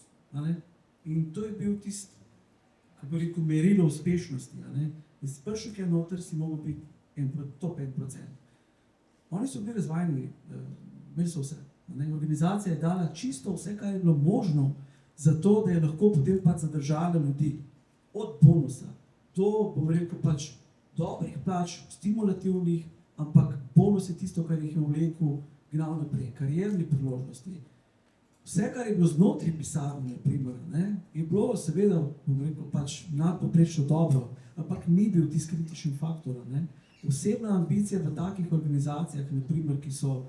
In to je bil tisti, kako bi rekel, merilo uspešnosti. Iz prišel, ki je noter, si mogel biti top 1%. Oni so bili razvajeni, imeli so vse. Organizacija je dala čisto vse, kar je bilo možno, zato da je lahko potem pač zadržala ljudi. Od bonusa do, bom rekel, pač dobrih plač, stimulativnih, ampak bonus je tisto, kar jih je vlekel gnal naprej. Karierni priložnosti. vse, kar je bilo znotraj pisarne, naprimer, ne, je bilo seveda, bom rekel, pač nadpoprečno dobro, ampak ni bil tisti kritični faktor. Ne. Osebna ambicija v takih organizacijah, naprimer, ki so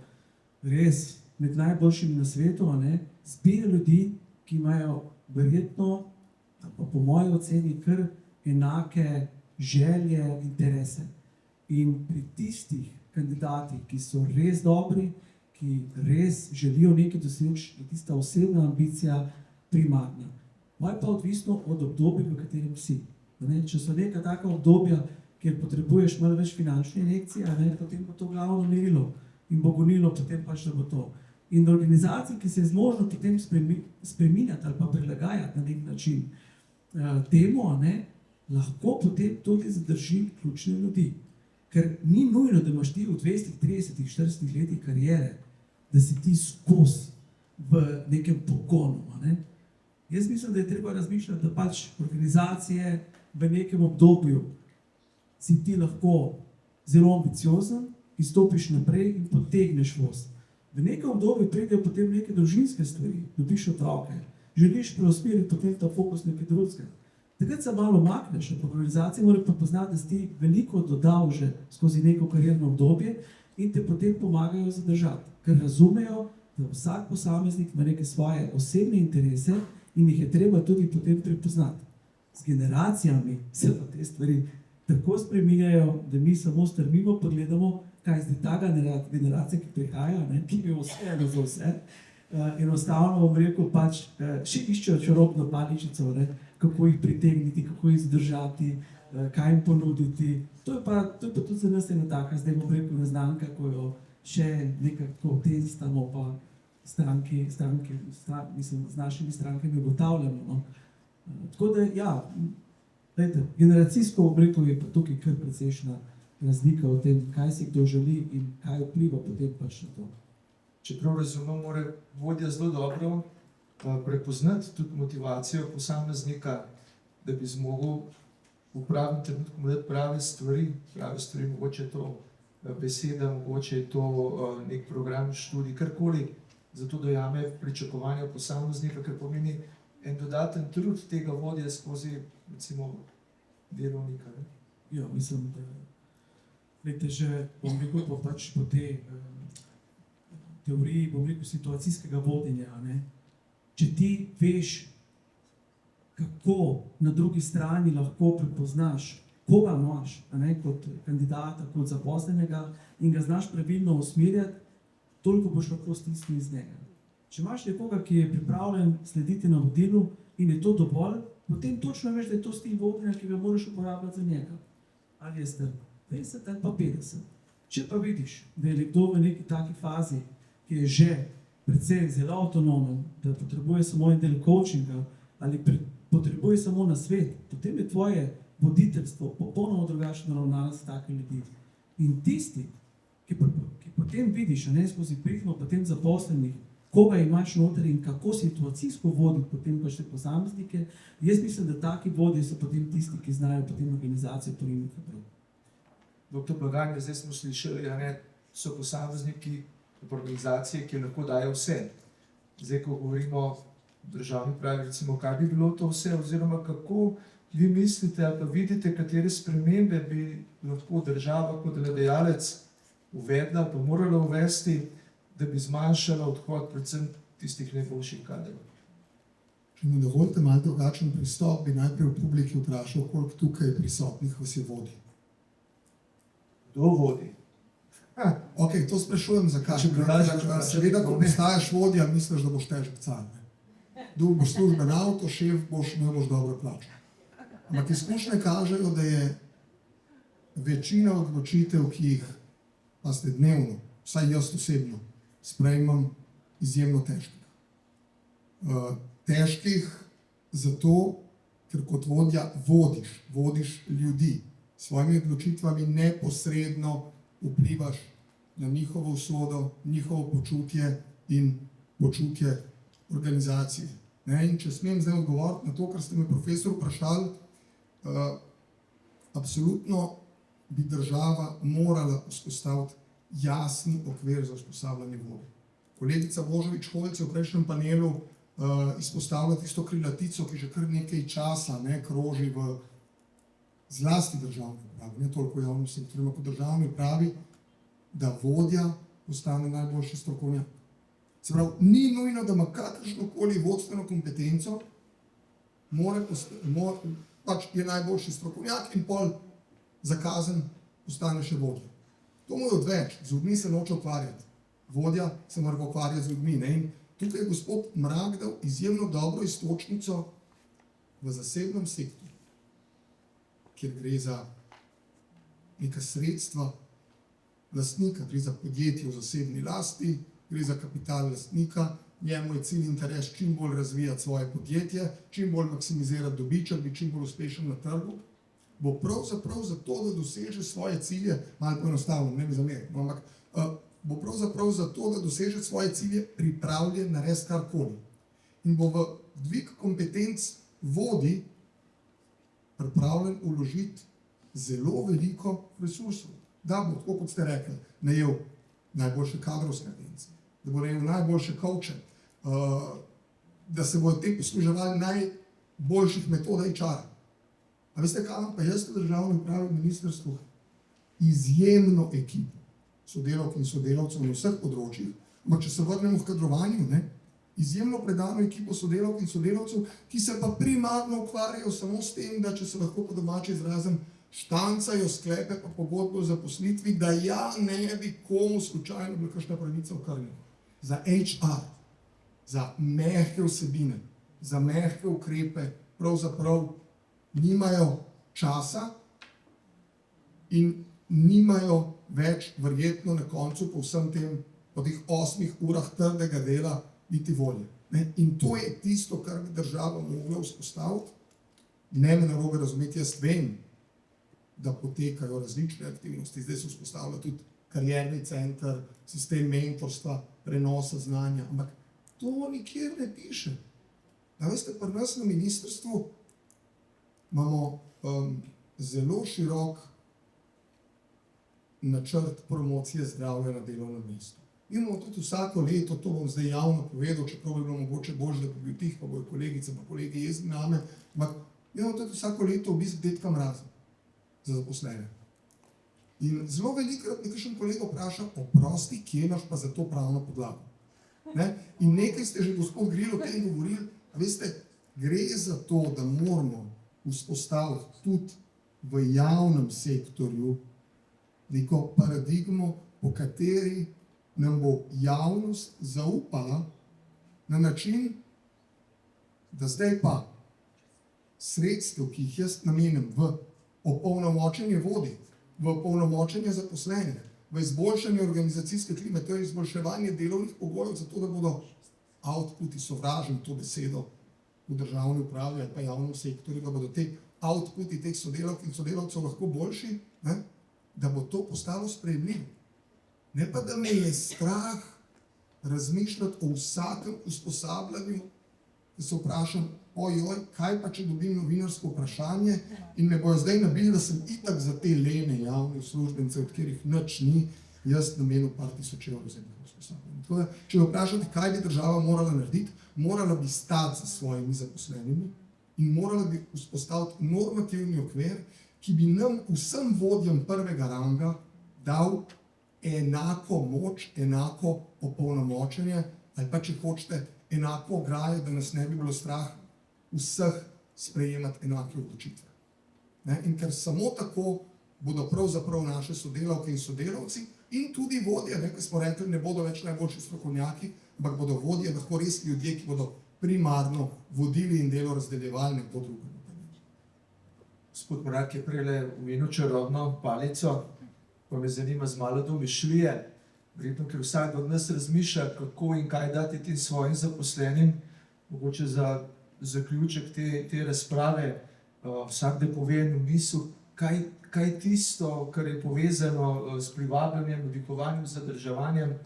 res med najboljšimi na svetu, ne, zbira ljudi, ki imajo verjetno, ali pa po moji oceni, kar enake želje, interese. In pri tistih kandidatih, ki so res dobri, ki res želijo nekaj doseči, je tista osebna ambicija primarna. Moje pa odvisno od obdobja, v katerem si. Ne? Če so neka taka obdobja, kjer potrebuješ malo več finančne injekcije, potem bo to glavno merilo in bo gonilo potem pač, da bo to. In organizacij, ki se je zmožno potem spreminjati ali pa prilagajati na nek način temu, lahko potem tudi zadrži ključne ljudi. Ker ni nujno, da imaš ti v 20, 30, 40 letih karijere, da si ti skozi v nekem pogonu. Jaz mislim, da je treba razmišljati, da pač organizacije v nekem obdobju si ti lahko zelo ambiciozen, izstopiš naprej in potegneš voz. V nekem obdobju pridejo potem neke družinske stvari, dobiš otroke, želiš preusmeriti potem ta fokus nekaj drugega. Takrat se malo makneš, ampak organizacija mora prepoznati, da si ti veliko dodal že skozi neko karierno obdobje in te potem pomagajo zadržati, ker razumejo, da vsak posameznik ima neke svoje osebne interese in jih je treba tudi potem prepoznati. Z generacijami se pa te stvari tako spreminjajo, da mi samo strmimo, pogledamo, kaj zdaj ta generacija, ki prihaja, ki je vseeno za vse. Enostavno bom rekel, pač še iščejo čarobno paličico, kako jih pritegniti, kako jih zdržati, kaj jim ponuditi. To je pa tudi za nas ena taka, zdaj bom rekel, neznanka, ko jo še nekako testamo, pa mislim, z našimi strankami ugotavljamo. No. Tako da, ja, dajte, generacijsko bom rekel, je pa tukaj kar precejšnja razlika o tem, kaj si kdo želi in kaj vpliva potem pač na to. Čeprav razumem, mora vodja zelo dobro prepoznati tudi motivacijo posameznika, da bi zmogel v pravem trenutku mu dati prave stvari, mogoče je to beseda, mogoče je to nek program, študij, karkoli, zato dojame pričakovanja posameznika, kar pomeni en dodaten trud tega vodja skozi, recimo, delovnika. Ja, mislim, da glejte, že bom rekel, pač po tej teoriji, bom rekel, situacijskega vodenja, če ti veš, kako na drugi strani lahko prepoznaš, koga imaš, kot kandidata, kot zaposlenega in ga znaš pravilno usmerjati, toliko boš lahko stisnil iz njega. Če imaš nekoga, ki je pripravljen slediti navodilu in je to dovolj, potem točno veš, da je to stil vodenja, ki ga moraš uporabljati za njega. Ali je star 50 ali pa 50. Če pa vidiš, da je nekdo v neki taki fazi, ki je že predvsej zelo avtonomen, da potrebuje samo en del coachinga ali potrebuje samo nasvet, potem je tvoje voditeljstvo popolnoma drugačno naravnano za take ljudi. In tisti, ki potem vidiš, skozi prizmo potem zaposlenih, koga imaš noter in kako situacijsko voditi potem pa še posameznike, jaz mislim, da taki vodje so potem tisti, ki znajo potem organizacijo poriniti naprej. Doktor Blagajne, zdaj smo slišali, so posamezniki organizacije, ki lahko dajo vse. Zdaj, ko govorimo o državni pravi, recimo, kaj bi bilo to vse, oziroma kako vi mislite ali pa vidite, katere spremembe bi lahko država kot delodajalec uvedla, pa morala uvesti, da bi zmanjšala odhod predvsem tistih najboljših kadrov. Če mi dovolite malo drugačen pristop, bi najprej v publiki vprašal, koliko tukaj prisotnih vas je vodi. Kdo vodi? Ok, to sprašujem, zakaj. Seveda, ko postaješ vodja, misliš, da boš težek car. Boš služben avto, šef boš, ne boš dobro plačal. Ampak izkušnje kažejo, da je večina odločitev, ki jih pa ste dnevno, vsaj jaz osebno, sprejmem izjemno težkih. Težkih zato, ker kot vodja vodiš ljudi. S svojimi odločitvami neposredno vplivaš na njihovo usodo, njihovo počutje in počutje organizacije. In če smem zdaj odgovoriti na to, kar ste me profesor vprašali, absolutno bi država morala vzpostaviti jasen okvir za usposabljanje vodij. Kolegica Božovič Holc je v prejšnjem panelu izpostavila tisto krilatico, ki že kar nekaj časa kroži v zlasti državni upravi, ne toliko v javnem sektorju, ampak v državni upravi, da vodja postane najboljši strokovnjak. Se pravi, ni nujno, da ima kakršnokoli vodstveno kompetenco, pač je najboljši strokovnjak in pol zakazen postane še vodja. To mu je odveč, z ljudmi se noče ukvarjati. Vodja se mora ukvarjati z ljudmi. Ne? In tukaj je gospod Mrak dal izjemno dobro iztočnico v zasebnem sektorju, kjer gre za neka sredstva lastnika, gre za podjetje v zasebni lasti, gre za kapital lastnika, njemu je cilj interes čim bolj razvijati svoje podjetje, čim bolj maksimizirati dobiček, biti čim bolj uspešen na trgu, bo pravzaprav zato, da doseže svoje cilje, malo poenostavljeno, ne bi zameril, ampak bo pravzaprav zato, da doseže svoje cilje, pripravljen narediti karkoli. In bo v dvig kompetenc vodi pripravljen vložiti zelo veliko resursov. Da bo, tako kot ste rekli, najel najboljše kadrovske agencije, da bo najel najboljše coache, da se bodo te posluževali najboljših metod HR-a. A veste, kaj imam pa jaz v državni upravi v ministrstvu? Izjemno ekipo sodelavk in sodelavcev na vseh področjih, ampak če se vrnemo k kadrovanju, izjemno predano ekipo sodelavk in sodelavcev, ki se pa primarno ukvarjajo samo s tem, da če se lahko po domači izrazim, štancajo sklepe pa pogodbe o zaposlitvi, da ja ne bi komu slučajno bila kakšna pravica okrnjena. Za HR, za mehke vsebine, za mehke ukrepe pravzaprav nimajo časa in nimajo več verjetno na koncu po vsem tem, po teh 8 urah trdega dela, niti volje. In to je tisto, kar bi država mogla vzpostaviti. Ne me narobe razumeti, jaz vem, da potekajo različne aktivnosti. Zdaj se vzpostavlja tudi karierni center, sistem mentorstva, prenosa znanja, ampak to nikjer ne piše. Da veste, pri nas na ministrstvu imamo zelo širok načrt promocije zdravja na delovnem mestu. Imamo tudi vsako leto, to bom zdaj javno povedal, čeprav bi bilo mogoče boljše, da bi bil tih, pa bojo kolegice pa kolegi jezni name, ampak imamo tudi vsako leto obisk dedka Mraza za zaposlene. In zelo velikokrat me kakšen kolega vpraša, oprosti, kje imaš pa za to pravno podlago? In nekaj ste že gospod Gril o tem govorili, a veste, gre za to, da moramo vzpostaviti tudi v javnem sektorju neko paradigmo, po kateri nam bo javnost zaupala na način, da zdaj pa sredstev, ki jih jaz namenim v opolnomočenje vodij, v opolnomočenje zaposlenih, v izboljšanje organizacijske klime, to je izboljševanje delovnih pogojev, zato da bodo outputi, sovražim to besedo v državni upravi ali pa javnem sektorju, da bodo te outputi teh sodelavk in sodelavcev lahko boljši, da bo to postalo sprejemljivo. Ne pa, da me je strah razmišljati o vsakem usposabljanju, da se vprašam, ojoj, kaj pa, če dobim novinarsko vprašanje in me bojo zdaj nabili, da sem itak za te lene javne uslužbence, od katerih nič ni, jaz namenil par tisoč evrov za njihovo usposabljanje. Tako da, če me vprašate, kaj bi država morala narediti, morala bi stati za svojimi zaposlenimi in morala bi vzpostaviti normativni okvir, ki bi nam vsem vodjem prvega ranga dal enako moč, enako opolnomočenje, ali pa, če hočete, enako ograje, da nas ne bi bilo strah vseh sprejemati enake odločitve. In ker samo tako bodo pravzaprav naše sodelavke in sodelavci in tudi vodje, ki smo rekli, ne bodo več najboljši strokovnjaki, ampak bodo vodje lahko res ljudje, ki bodo primarno vodili in delo razdeljevali nekdo drugemu. Gospod Mrak je prej omenil čarobno palico, pa me zanima z malo domišljije. Verjetno, ker vsak od nas razmišlja, kako in kaj dati tem svojim zaposlenim, mogoče za zaključek te razprave, vsak da pove eno misel, kaj tisto, kar je povezano s privabljanjem, navdihovanjem, zadrževanjem,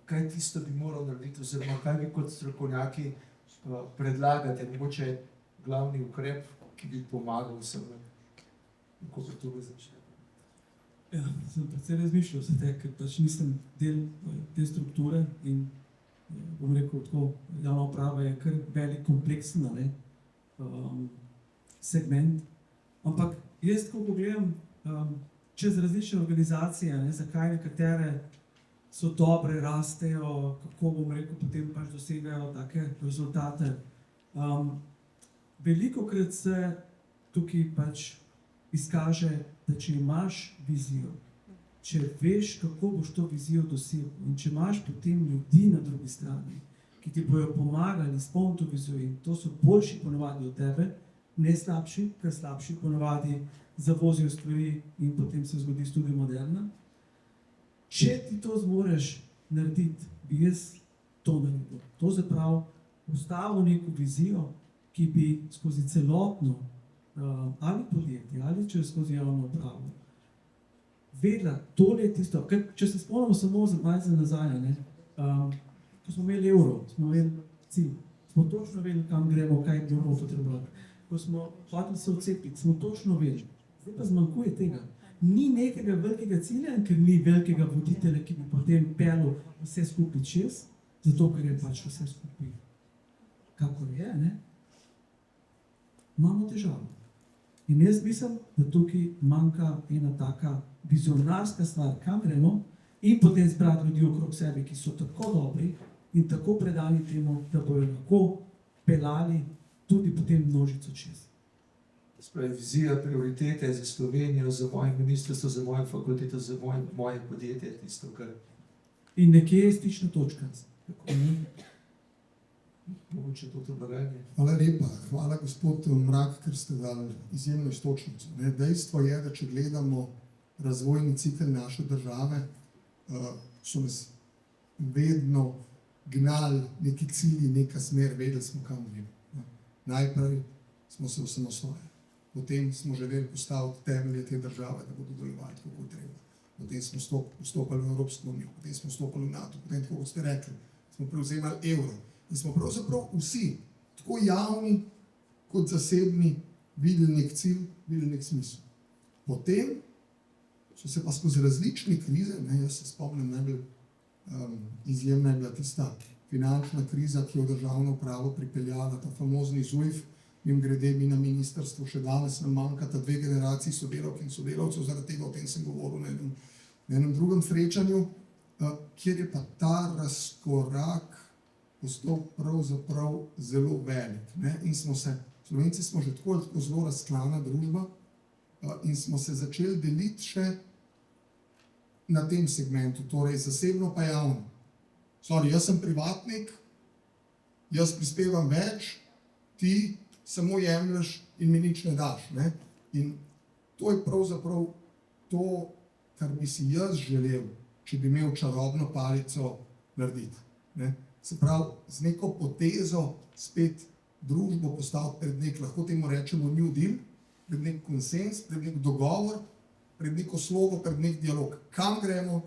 kaj tisto bi moral narediti, oziroma kaj vi kot strokovnjaki predlagate, mogoče glavni ukrep, ki bi pomagal vsem, kako bi to začeli. Ja, sem predvsej razmišljal, zato, ker pač nisem del te strukture in bom rekel tako, javna uprava je kar velik kompleksen segment. Ampak jaz, ko pogledam čez različne organizacije, zakaj nekatere so dobre, rastejo, kako bom rekel, potem pač dosegajo take rezultate. Velikokrat se tukaj pač izkaže, da če imaš vizijo, če veš, kako boš to vizijo dosegel in če imaš potem ljudi na drugi strani, ki ti bojo pomagali izpolniti to vizijo in to so boljši ponovadi od tebe, ne slabši, ker slabši ponovadi zavozijo stvari in potem se zgodi študij moderna. Če ti to zmoreš narediti, bi jaz to naredil. To zaprav postavil neko vizijo, ki bi skozi celotno ali podjetje, ali če skozi javno upravo, vedela, tole je tisto, ker če se spomnimo samo malce nazaj, ko smo imeli evro, smo imeli cilj, smo točno vedeli, kam gremo, kaj bomo potrebovali. Ko smo hoteli se odcepiti, smo točno vedeli. Zdaj pa zmanjkuje tega. Ni nekega velikega cilja, ker ni velikega voditelja, ki bi potem peljal vse skupaj čez, zato ker je pač vse skupaj kakor je, imamo težavo. In jaz mislim, da tukaj manjka ena taka vizionarska stvar, kam gremo, in potem zbrati ljudi okrog sebe, ki so tako dobri in tako predani temu, da bojo lahko peljali tudi potem množico čez. Spravi, vizija, prioritete za Slovenijo, za moje ministrstvo, za mojo fakulteto, za moje podjetje, tisto, kar... In nekje je stična točka. Mogoče to blagajanje. Hvala lepa. Hvala, gospod Mrak, ker ste dali izjemno iztočnico. Dejstvo je, da če gledamo razvojni cikel naše države, so nas vedno gnali neki cilji, neka smer, vedeli smo, kam gremo. Najprej smo se osamosvojili, potem smo želeli postaviti temelje te države, da bodo delovali tako, kot treba. Potem smo vstopili v Evropsko unijo, potem smo vstopili v NATO, potem, tako kot ste rekli, smo prevzemali evro. In smo pravzaprav vsi, tako javni kot zasebni, videli nek cilj, videli nek smisel. Potem so se pa skozi različne krize, jaz se spomnim, najbolj izjemna je bila tista finančna kriza, ki je v državno upravo pripeljala ta famozni ZUJF, mimogrede mi na ministrstvu še danes nam manjkata 2 generaciji sodelavk in sodelavcev, zaradi tega o tem sem govoril na enem drugem srečanju, kjer je pa ta razkorak postal pravzaprav zelo velik. In smo se, Slovenci smo že tako zelo razklana družba in smo se začeli deliti še na tem segmentu, torej zasebno pa javno. Sorry, jaz sem privatnik, jaz prispevam več, ti samo jemlješ in mi nič ne daš. In to je pravzaprav to, kar bi si jaz želel, če bi imel čarobno palico narediti. Se pravi, z neko potezo spet družbo postaviti pred nek, lahko temu rečemo New Deal, pred nek konsens, pred nek dogovor, pred neko slogo, pred nek dialog. Kam gremo,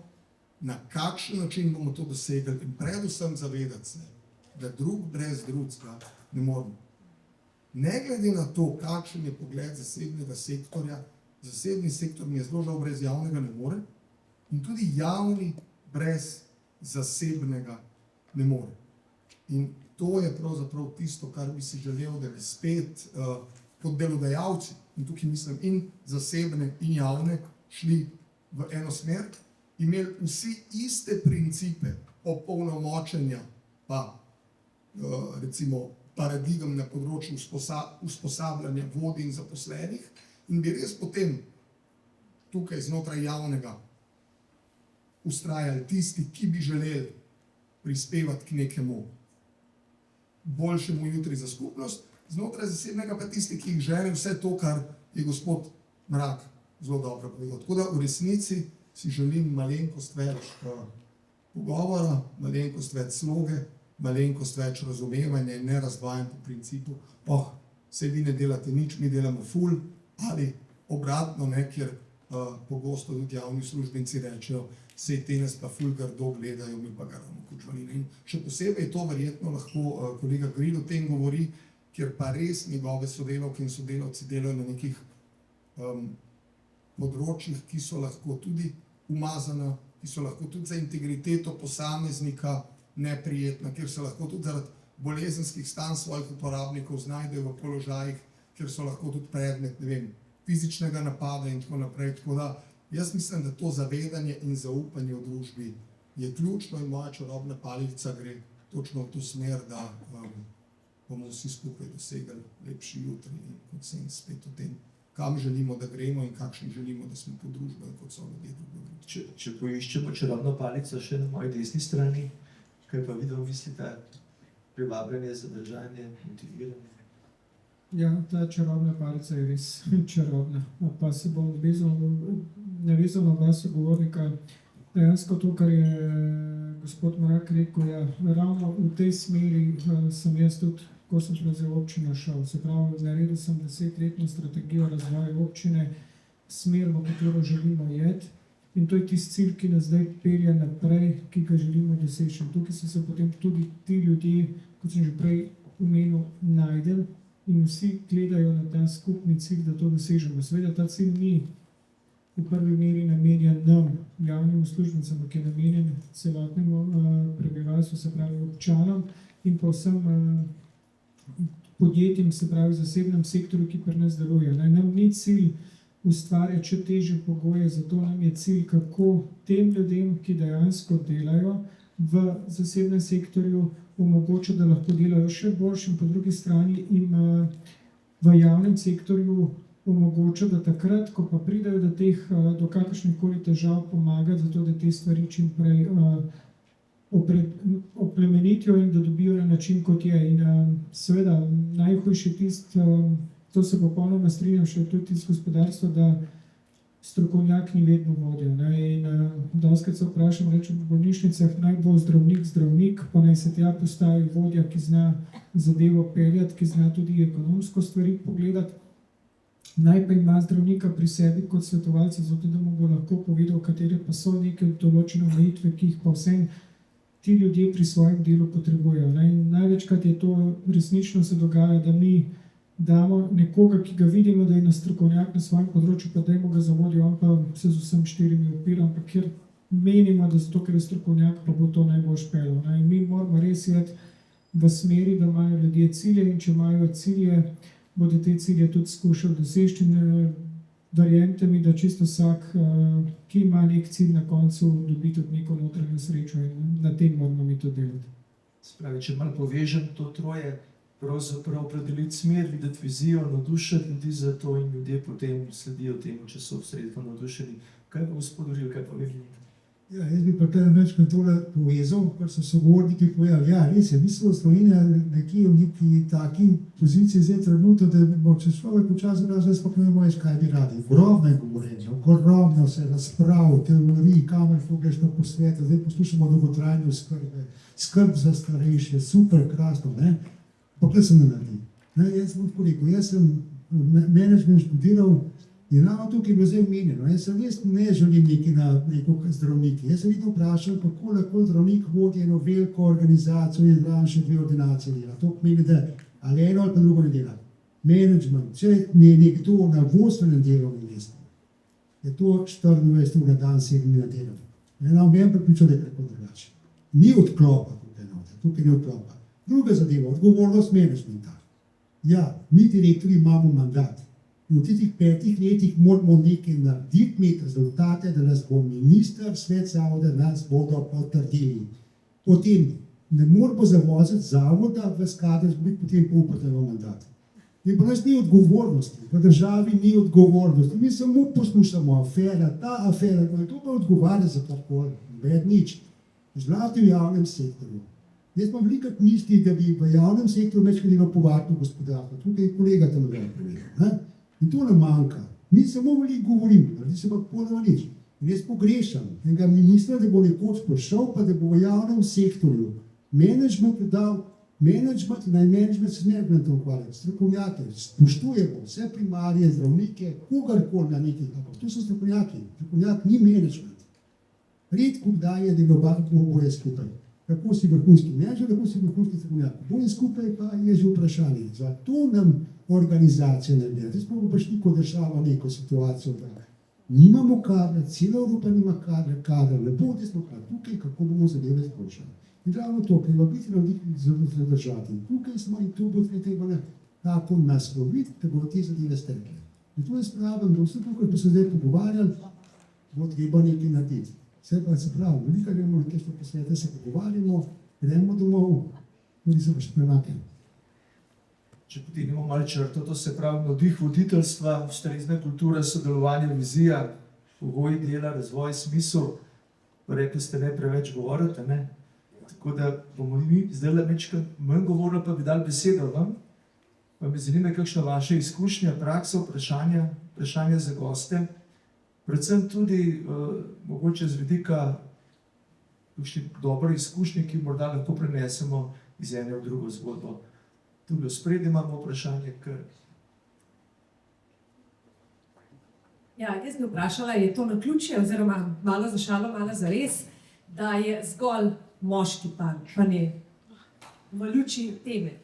na kakšen način bomo to dosegli in predvsem zavedati se, da drug brez drugega ne moremo. Ne glede na to, kakšen je pogled zasebnega sektorja, zasebni sektor mi je zelo žal brez javnega ne more in tudi javni brez zasebnega ne more. In to je pravzaprav tisto, kar bi si želel, da bi spet kot delodajalci, in tukaj mislim in zasebne in javne, šli v eno smer, imeli vsi iste principe opolnomočenja, pa recimo paradigem na področju usposabljanja vodij in zaposlenih in bi res potem tukaj znotraj javnega vztrajali tisti, ki bi želeli prispevati k nekemu boljšemu jutri za skupnost, znotraj zasebnega pa tisti, ki jih želi vse to, kar je gospod Mrak zelo dobro povedal. Tako da v resnici si želim malenkost več pogovora, malenkost več sloge, malenkost več razumevanja in ne razdvajanj po principu, saj vi ne delate nič, mi delamo ful, ali obratno, kjer pogosto tudi javni uslužbenci rečejo, saj te nas pa ful grdo gledajo, mi pa ga ravno kučvali. In še posebej to verjetno lahko kolega Gril o tem govori, kjer pa res njegove sodelavke in sodelavci delajo na nekih področjih, ki so lahko tudi umazana, ki so lahko tudi za integriteto posameznika neprijetna, kjer se lahko tudi zaradi bolezenskih stanj svojih uporabnikov znajdejo v položajih, kjer so lahko tudi predmet, ne vem, fizičnega napada in tako naprej. Tako da jaz mislim, da to zavedanje in zaupanje v družbi je ključno in moja čarobna palica gre točno v to smer, da bomo vsi skupaj dosegli lepši jutri in konsenz spet o tem, kam želimo, da gremo in kakšni želimo, da smo kot družba in kot so ljudje drugi. Če poiščemo čarobno palico še na moji desni strani, kaj pa videl mislite, privabljanje, zadržanje, motiviranje? Ja, ta čarobna palica je res čarobna. Pa se bom navezal na vas, sogovornika. Dejansko to, kar je gospod Mrak rekel, ja, ravno v tej smeri sem jaz tudi, ko sem prevzel občino, šel. Se pravi, naredil sem 10-letno strategijo razvoja občine, smer, v katero želimo iti. In to je tisti cilj, ki nas zdaj pelje naprej, ki ga želimo doseči. Tukaj so se potem tudi ti ljudje, kot sem že prej omenil, najdel in vsi gledajo na ta skupni cilj, da to dosežemo. Seveda ta cilj ni v prvi meri namenjen nam, javnim uslužbencem, ampak je namenjen celotnemu prebivalstvu, se pravi občanom in pa vsem podjetjem, se pravi zasebnem sektorju, ki pri nas deluje. Nam ni cilj ustvarjati še težje pogoje, zato nam je cilj, kako tem ljudem, ki dejansko delajo v zasebnem sektorju, omogočiti, da lahko delajo še boljše, in po drugi strani jim v javnem sektorju omogoča, da takrat, ko pa pridejo do kakršnih koli težav, pomagati, zato da te stvari čim prej oplemenitijo in da dobijo na način, kot je. In seveda najhujše to se popolnoma strinjam, še tudi iz gospodarstva, da strokovnjak ni vedno vodja. In dostikrat se vprašam, rečem, v bolnišnicah naj bo zdravnik, pa naj se tja postavi vodja, ki zna zadevo peljati, ki zna tudi ekonomsko stvari pogledati. Naj pa ima zdravnika pri sebi kot svetovalca, zato da mu bo lahko povedal, katere pa so neke določene omejitve, ki jih pa vsem ti ljudje pri svojem delu potrebujejo. In največkrat je to resnično se dogaja, da mi damo nekoga, ki ga vidimo, da je na strokovnjak na svojem področju, pa dajmo ga za vodjo, on pa se z vsem štirimi opira, ampak ker menimo, da zato, ker je strokovnjak, pa bo to najbolj špelo. In mi moramo res iti v smeri, da imajo ljudje cilje in če imajo cilje, bodo te cilje tudi skušali doseči. Verjemite mi, da čisto vsak, ki ima nek cilj na koncu, dobi tudi neko notranjo srečo in na tem moramo mi to delati. Spravi, če malo povežem to troje, pravzaprav opredeliti smer, videti vizijo, navdušiti ljudi za to in ljudje potem sledijo temu, če so sredno navdušeni. Kaj pa gospod Oril, kaj pa vi vidite? Ja, jaz bi pa kaj več kot tole povezal, kar so sogovorniki povedali. Ja, res je, mislim, da Slovenija nekje v neki taki poziciji zdaj trenutno, da bo če človek včasih razred sploh ne veš, kaj bi radi. Ogromno je govorenja, ogromno se razprav, teorij, kamer fogeš na posvete, zdaj poslušamo dolgotrajne oskrbe, skrb za starejše, super, krasno, ne? Pa kaj sem ne naredi? Jaz sem tako rekel, jaz sem management študiral in ravno tukaj je bilo zdaj omenjeno. Jaz sem res ne želim neki na rekel zdravniki. Jaz sem videl vprašal, kako lahko zdravnik vodi eno veliko organizacijo in zraven še 2 ordinacije dela. To pomeni, da ali eno ali pa drugo ne dela. Management, če je nekdo na vodstvenem delovnem mestu, je to 24 ur na dan, 7 dni na teden. Na omen pripričal, da je kako drugače. Ni odklopa tukaj ni odklopa. Druga zadeva, odgovornost managementa. Ja, mi direktorji imamo mandat. In v tistih 5 letih moramo nekaj narediti, imeti rezultate, da nas bo minister, svet zavoda, nas bodo potrdili. Potem ne moramo zavoziti zavoda v skladu, biti potem polproteva mandat. In pa nas ni odgovornosti, v državi ni odgovornosti. Mi samo poslušamo afera, ta afera, to pa odgovarja za karkoli, nič. Zlasti v javnem sektorju. Jaz pa velikrat misli, da bi v javnem sektorju več hodilo povarno gospodarstvo. Tukaj je kolega tam nekaj povedal. In to nam manjka. Mi samo veliko govorimo, naredi se pa popolnoma nič. In jaz pogrešam enega ministra, da bo nekoč prišel, pa da bo v javnem sektorju management dal, management se managementom ukvarja, strokovnjake, spoštujemo vse primarije, zdravnike, kogarkoli na nekaj, ampak to so strokovnjaki. Strokovnjak ni management. Redko kdaj je deloval oboje skupaj. Kako si vrhunski menedžer, kako si vrhunski strokovnjak. Oboje skupaj pa je že vprašanje. Zato nam organizacija ne gleda. Zdaj smo pa šli kot država neko situacijo, da Nimamo kadra, cela Evropa nima kadra, lepo, da smo pa tukaj, kako bomo zadeve izboljšali. In ravno to, ker biti ljudi zadržati. Tukaj smo in tu bo treba tako nasloviti, da bodo te zadeve stekle. In to je spravim, da vse tukaj, ko se zdaj pogovarjali, bo treba nekaj narediti. Vse pa se pravi, veliko gremo na testo posvete, se pogovarjamo, gremo domov, tudi se pa še premaknemo. Če potegnemo malo črto, to se pravi navdih voditeljstva, ustrezna kultura, sodelovanje, vizija, pogoji dela, razvoj, smisel. Rekli ste, ne preveč govorite, ne? Tako da bomo mi zdaj le manj govorili, pa bi dali besedo vam. Pa me zanima, kakšna vaša izkušnja, praksa, vprašanja za goste. Predvsem tudi mogoče z vidika kakšne dobre izkušnje, ki morda lahko prenesemo iz ene v drugo zgodbo. Tudi v spredju imamo vprašanje, ker... Ja, jaz bi vprašala, je to naključje, oziroma malo za šalo, malo za res, da je zgolj moški panel v luči teme.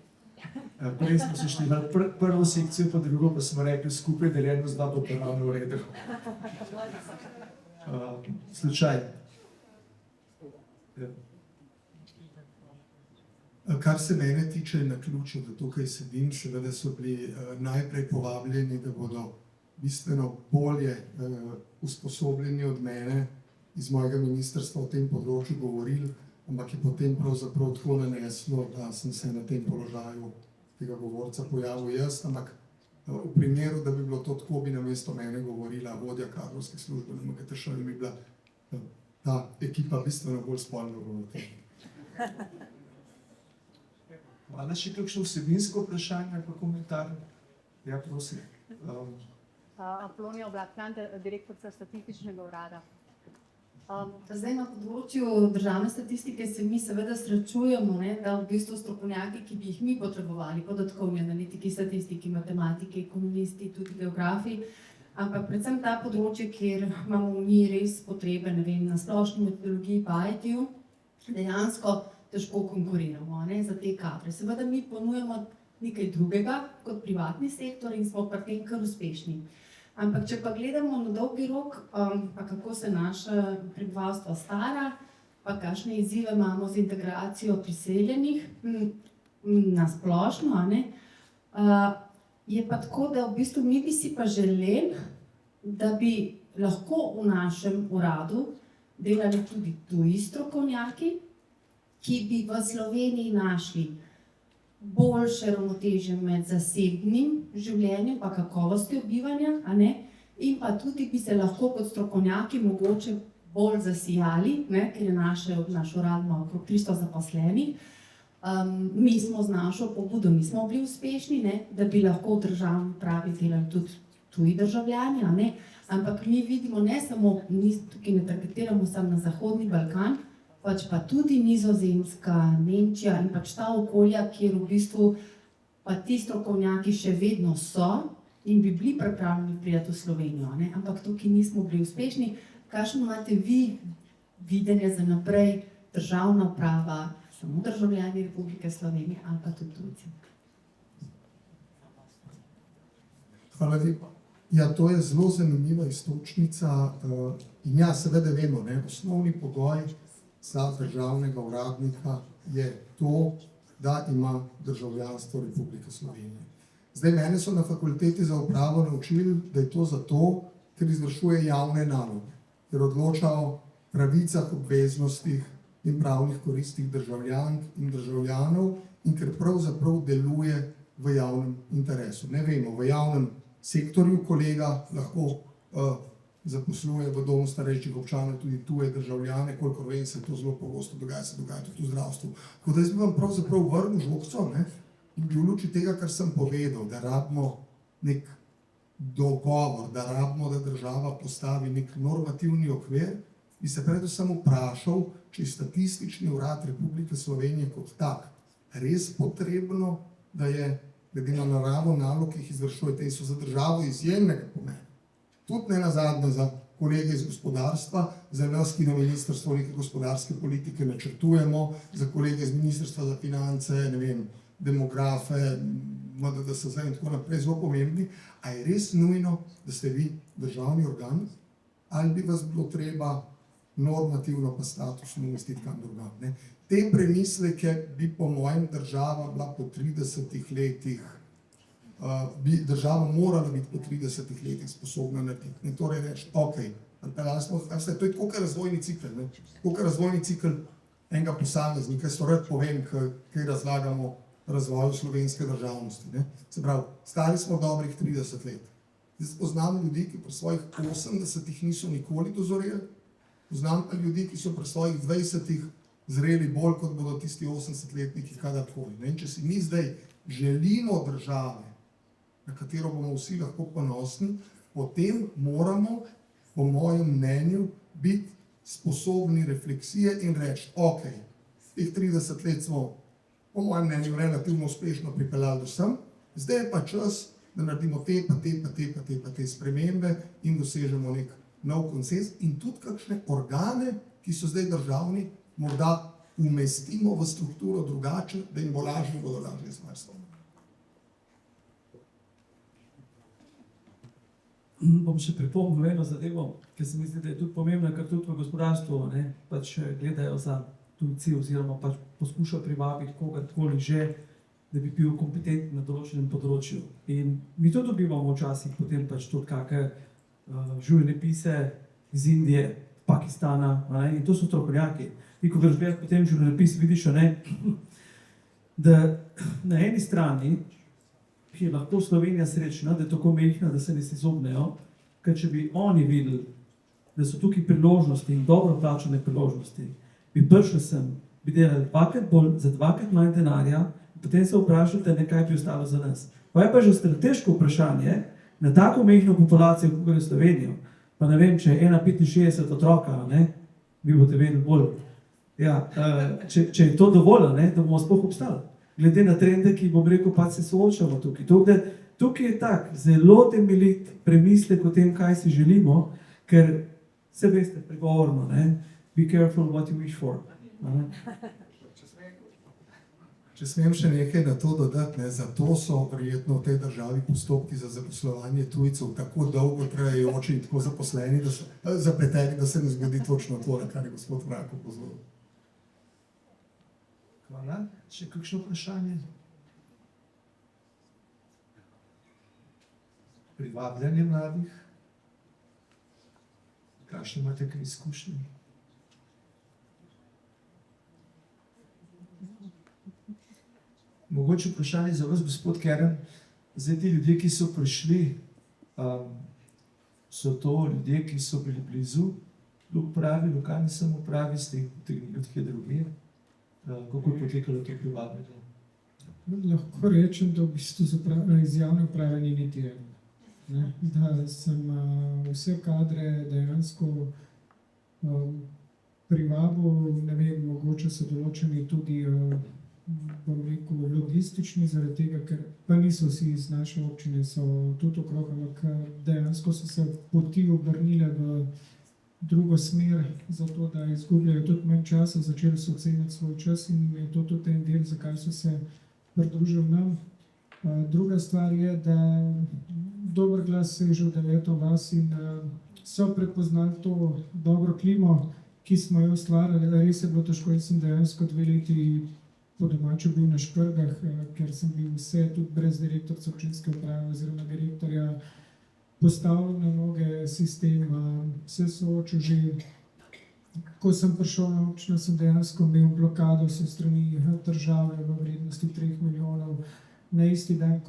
Prej smo se šli na prvo sekcijo, pa drugo pa smo rekli skupaj deljeno z bo pravno v redu. Slučaj. Kar se mene tiče naključja, da tukaj sedim, seveda so bili najprej povabljeni, da bodo bistveno bolje usposobljeni od mene iz mojega ministrstva o tem področju govorili, ampak je potem pravzaprav tako naneslo, da sem se na tem položaju tega govorca pojavil jaz, ampak v primeru, da bi bilo to tako, bi namesto mene govorila vodja kadrovske službe na MGTŠ in bi bila ta ekipa bistveno bolj spolno govorila. Hvala, še kakšno vsebinsko vprašanje ali pa komentar? Ja, prosim. Apolonija Oblak-Klant, direktorica Statističnega urada. Zdaj na področju državne statistike se mi seveda srečujemo, da v bistvu strokovnjaki, ki bi jih mi potrebovali, podatkovni analitiki, statistiki, matematiki, ekonomisti, tudi geografi, ampak predvsem ta področje, kjer imamo mi res potrebe, ne vem, na splošni metodologiji pa IT-ju, dejansko težko konkuriramo za te kadre. Seveda mi ponujamo nekaj drugega kot privatni sektor in smo pri tem kar uspešni. Ampak če pa gledamo na dolgi rok, pa kako se naše prebivalstvo stara, pa kakšne izzive imamo z integracijo priseljenih na splošno, je pa tako, da v bistvu mi bi si pa želeli, da bi lahko v našem uradu delali tudi tuji strokovnjaki, ki bi v Sloveniji našli boljše ravnotežje med zasebnim življenjem pa kakovostjo bivanja, in pa tudi bi se lahko kot strokovnjaki mogoče bolj zasijali, ker je naš urad ima okrog 300 zaposlenih. Mi smo z našo pobudo nismo bili uspešni, da bi lahko v državni upravi delali tudi tuji državljani, ampak mi vidimo ne samo, tukaj ne targetiramo samo na Zahodni Balkan, pač pa tudi Nizozemska, Nemčija in pač ta okolja, kjer v bistvu pa ti strokovnjaki še vedno so in bi bili pripravljeni priti v Slovenijo, ampak tukaj nismo bili uspešni. Kakšno imate vi videnje za naprej, državna uprava, samo državljani Republike Slovenije ali pa tudi tujci? Hvala lepa. Ja, to je zelo zanimiva iztočnica in ja, seveda vemo, osnovni pogoj za državnega uradnika je to, da ima državljanstvo Republike Slovenije. Zdaj, mene so na fakulteti za upravo naučili, da je to zato, ker izvršuje javne naloge, ker odloča o pravicah, obveznostih in pravnih koristih državljank in državljanov in ker pravzaprav deluje v javnem interesu. Ne vemo, v javnem sektorju kolega lahko zaposluje v domu starejših občanov tudi tuje državljane, kolikor vem, se to zelo pogosto dogaja, se dogaja tudi v zdravstvu. Tako da jaz bi vam pravzaprav vrnil žogco in v luči tega, kar sem povedal, da rabimo nek dogovor, da rabimo, da država postavi nek normativni okvir, bi se predvsem vprašal, če je Statistični urad Republike Slovenije kot tak res potrebno, da je glede na naravo nalog, ki jih izvršujete in so za državo izjemnega pomena. Tudi ne nazadnje za kolege iz gospodarstva, za nas, ki na Ministrstvu neke gospodarske politike načrtujemo, za kolege iz Ministrstva za finance, ne vem, demografe, MDDSZ in tako naprej, zelo pomembni. A je res nujno, da ste vi državni organ, ali bi vas bilo treba normativno pa statusno umestiti kam drugam. Ne. Te premisleke bi po mojem država bila po 30 letih, bi država morala biti po 30 letih sposobna narediti. Ne, torej reči, ok, to je tako kot razvojni cikl, ne. Tako kot razvojni cikl enega posameznika, jaz to rad povem, kaj razlagamo razvoju slovenske državnosti. Ne. Se pravi, stari smo dobrih 30 let. Zdaj poznam ljudi, ki pri svojih 80-ih niso nikoli dozoreli, poznam pa ljudi, ki so pri svojih 20-ih zreli bolj, kot bodo tisti 80-letniki kadarkoli. In če si mi zdaj želimo države, na katero bomo vsi lahko ponosni, potem moramo, po mojem mnenju, biti sposobni refleksije in reči, ok, teh 30 let smo, po mojem mnenju, relativno uspešno pripeljali do sem, zdaj je pa čas, da naredimo te spremembe in dosežemo nek nov konsens in tudi kakšne organe, ki so zdaj državni, morda umestimo v strukturo drugače, da jim bodo lažje z varstvom. Bom še pripomnil eno zadevo, ker se mi zdi, da je tudi pomembna, ker tudi v gospodarstvu pač gledajo za tujci oziroma pač poskušajo privabiti kogarkoli že, da bi bil kompetenten na določenem področju. In mi to dobivamo včasih potem pač tudi kakšne življenjepise iz Indije, Pakistana, in to so strokovnjaki. In ko greš gledati potem življenjepis, vidiš, da na eni strani je lahko Slovenija srečna, da je tako majhna, da se ne izognejo, ker če bi oni videli, da so tukaj priložnosti in dobro plačane priložnosti, bi prišli sem, bi delali dvakrat bolj, za dvakrat manj denarja, potem se vprašate, kaj bi ostalo za nas. Pa je pa že strateško vprašanje, na tako majhno populacijo, kot je Slovenijo, pa ne vem, če je 1,65 otroka, vi boste vedeli bolj. Ja, če je to dovolj, da bomo sploh obstali. Glede na trende, ki bom rekel, pa se soočamo tukaj. Tukaj je tak zelo temeljit premislek o tem, kaj si želimo, ker se veste pregovorno, be careful what you wish for. Če smem še nekaj na to dodati, zato so verjetno v tej državi postopki za zaposlovanje tujcev tako dolgo trajajoči in tako zapleteni, da se ne zgodi točno to, kar je gospod Mrak opozoril. Hvala. Še kakšno vprašanje? Privabljanje mladih? Kakšne imate kaj izkušnje? Mogoče vprašanje za vas, gospod Keren. Zdaj ti ljudje, ki so prišli, so to ljudje, ki so bili blizu upravi, lokalni samoupravi, ste jih potegnili od kje drugje? Kako je potekalo to privabljanje? Lahko rečem, da v bistvu iz javne uprave ni niti eno. Da sem vse kadre dejansko privabil, ne vem, mogoče so določeni tudi, bom rekel, logistični, zaradi tega, ker pa niso vsi iz naše občine, so tudi okrog, ampak dejansko so se poti obrnile v drugo smer, zato da izgubljajo tudi manj časa, začeli so ceniti svoj čas in je to tudi en del, zakaj so se pridružili nam. Druga stvar je, da dober glas se je že v 9. vas in so prepoznali to dobro klimo, ki smo jo ustvarjali. Res je bilo težko, jaz sem dejansko 2 leti po domaču bil na škrgah, ker sem bil vse tudi brez direktorca občinske uprave oziroma direktorja postavil na noge sistem, se soočil že. Ko sem prišel na občino, sem dejansko imel blokado s strani države v vrednosti 3 milijonov. Na isti dan,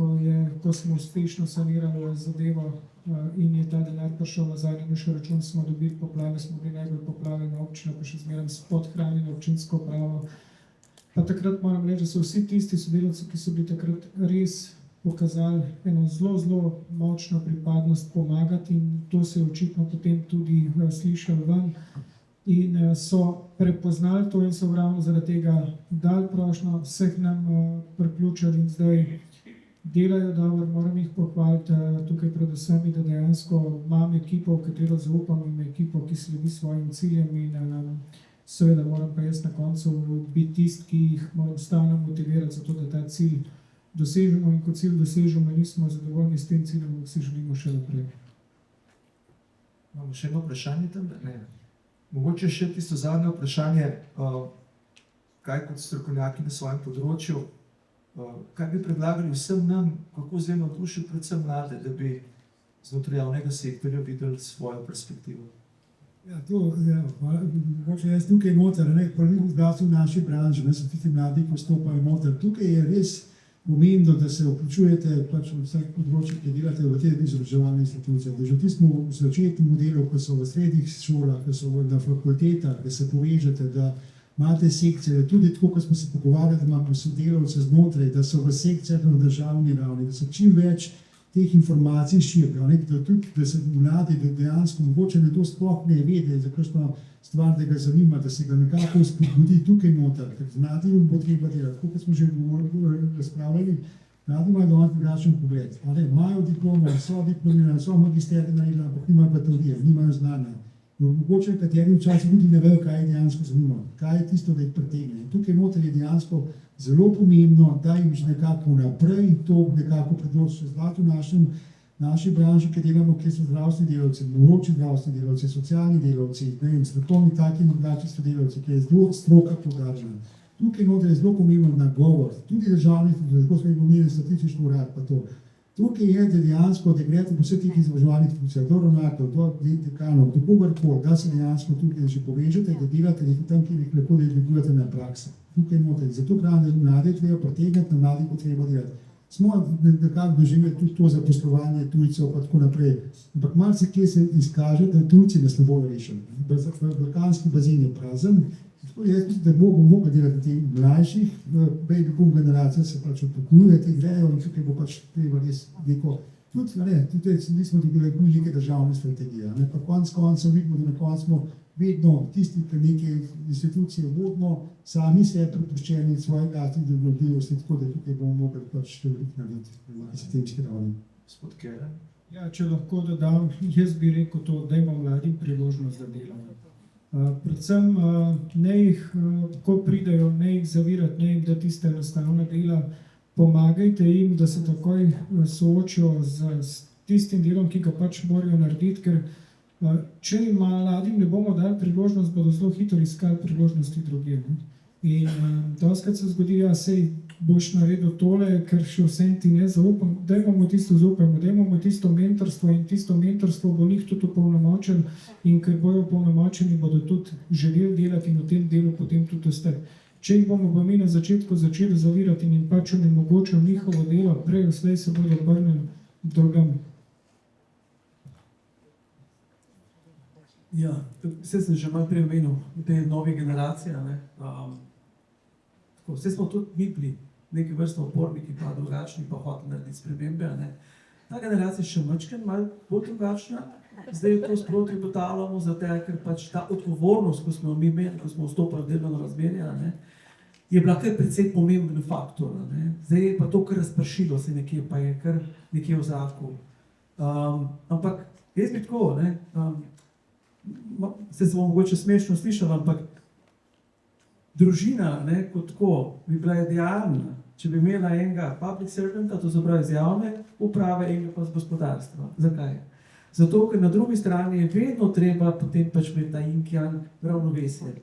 ko smo uspešno sanirali zadevo in je ta denar prišel nazaj na naš račun, smo dobili poplave, smo bili najbolj poplavljena občina, pa še zmeraj s podhranjeno občinsko upravo. Pa takrat moram reči, da so vsi tisti sodelavci, ki so bili takrat res pokazali eno zelo močno pripadnost pomagati in to se je očitno potem tudi slišalo ven. In so prepoznali to in so ravno zaradi tega dali prošnjo, vseh nam priključili in zdaj delajo dobro, moram jih pohvaliti tukaj predvsem, da dejansko imam ekipo, v katero zaupam, imam ekipo, ki sledi svojim ciljem in seveda moram pa jaz na koncu biti tisti, ki jih moram stalno motivirati, zato da ta cilj dosežemo in ko cilj dosežemo, nismo zadovoljni s tem ciljem, ampak si želimo še naprej. Imamo še eno vprašanje tam? Ne. Mogoče še tisto zadnje vprašanje, kaj kot strokovnjaki na svojem področju, kaj bi predlagali vsem nam, kako zdaj navdušiti predvsem mlade, da bi znotraj javnega sektorja videli svojo perspektivo? Ja, mogoče jaz tukaj noter, zlasti v naši branži, so tisti mladi, ki vstopajo noter. Tukaj je res pomembno, da se vključujete pač v vsak področje, ki delate v teh izobraževalnih institucijah. Da že v tistem začetnem delu, ko so v srednjih šolah, ko so na fakultetah, da se povežete, da imate sekcije, tudi tako, kot smo se pogovarjali, da imamo sodelavce znotraj, da so v sekcijah na državni ravni, da so čim več teh informacij širijo, da se mladi dejansko mogoče nekdo sploh ne ve, da je za kakšno stvar, da ga zanima, da se ga nekako spodbudi tukaj noter, ker z mladimi bo treba delati. Tako kot smo že razpravljali, mladi imajo danes drugačen pogled. Imajo diplomo, so diplomirani, so magisterji naredili, ampak nimajo pa teorije, nimajo znanja. Mogoče nekateri včasih tudi ne vejo, kaj je dejansko zanima, kaj je tisto, da jih pritegne. Tukaj noter je dejansko zelo pomembno, da jim že nekako naprej in to nekako predložiti zlasti v naši branži, ki delamo, kjer so zdravstveni delavci, mogoče zdravstveni delavci, socialni delavci, strokovni taki in drugačni sodelavci, ki je zelo stroka poudarjena. Tukaj noter je zelo pomemben nagovor, tudi državni, tako smo jih pomenili statistični urad pa to. Tukaj je dejansko, da greste po vseh teh izobraževalnih institucijah, do ravnateljev, do dekanov, do kogarkoli, da se dejansko tukaj že povežete, da delate nekaj tam, kjer jih lahko delujete na praksi. Tukaj noter. Zato mlade treba pritegniti, na mladih bo treba delati. Smo nekako doživeli tudi to zaposlovanje tujcev pa tako naprej. Ampak marsikje se izkaže, da tujci nas ne bodo rešili. Balkanski bazen je prazen. Jaz mislim, da bomo mogli delati teh mlajših, baby boom generacija se pač odpokuje, te grejo in tukaj bo pač treba res neko, tudi nismo dobili neke državne strategije. Pa konc koncev vidimo, da na koncu smo vedno tisti, ki neke institucije vodimo, sami se prepuščeni svoje lastne dobrodelnosti, tako da tukaj bomo mogli pač veliko narediti na sistemski ravni. Gospod Keran? Ja, če lahko dodam, jaz bi rekel to, da ima mladim priložnost za delo. Predvsem ne jih, ko pridejo, ne jih zavirati, ne jim da tiste enostavne dela, pomagajte jim, da se takoj soočijo z tistim delom, ki ga pač morajo narediti, ker če jim mladim ne bomo dali priložnost, bodo zelo hitro iskali priložnosti drugje. In dostikrat se zgodi, ja, sej boš naredil tole, ker še vsem ti ne zaupam, dajmo mu tisto zaupamo, dajmo mu tisto mentorstvo in tisto mentorstvo bo njih tudi opolnomočen in ker bojo opolnomočeni, bodo tudi želeli delati in v tem delu potem tudi ostati. Če jih bomo pa mi na začetku začeli zavirati in jim pač onemogočili njihovo delo, prej slej se bodo obrnili drugam. Ja, vse sem že malo prej omenil, te nove generacije, vse smo tudi mi bili neke vrste oporniki, pa drugačni, pa hoteli narediti spremembe. Ta generacija je še malo bolj drugačna, zdaj to sproti ugotavljamo, ker pač ta odgovornost, ko smo mi imeli, ko smo vstopili v delovno razmerje, je bila kar precej pomemben faktor. Zdaj je pa to kar razpršilo se nekje, pa je kar nekje v zraku. Ampak jaz bi tako, se bom mogoče smešno slišal, ampak družina kot tako bi bila idealna, če bi imela enega public servanta, to se pravi iz javne uprave, enega pa z gospodarstva. Zakaj? Zato, ker na drugi strani je vedno treba potem pač imeti ta yin-yang ravnovesje.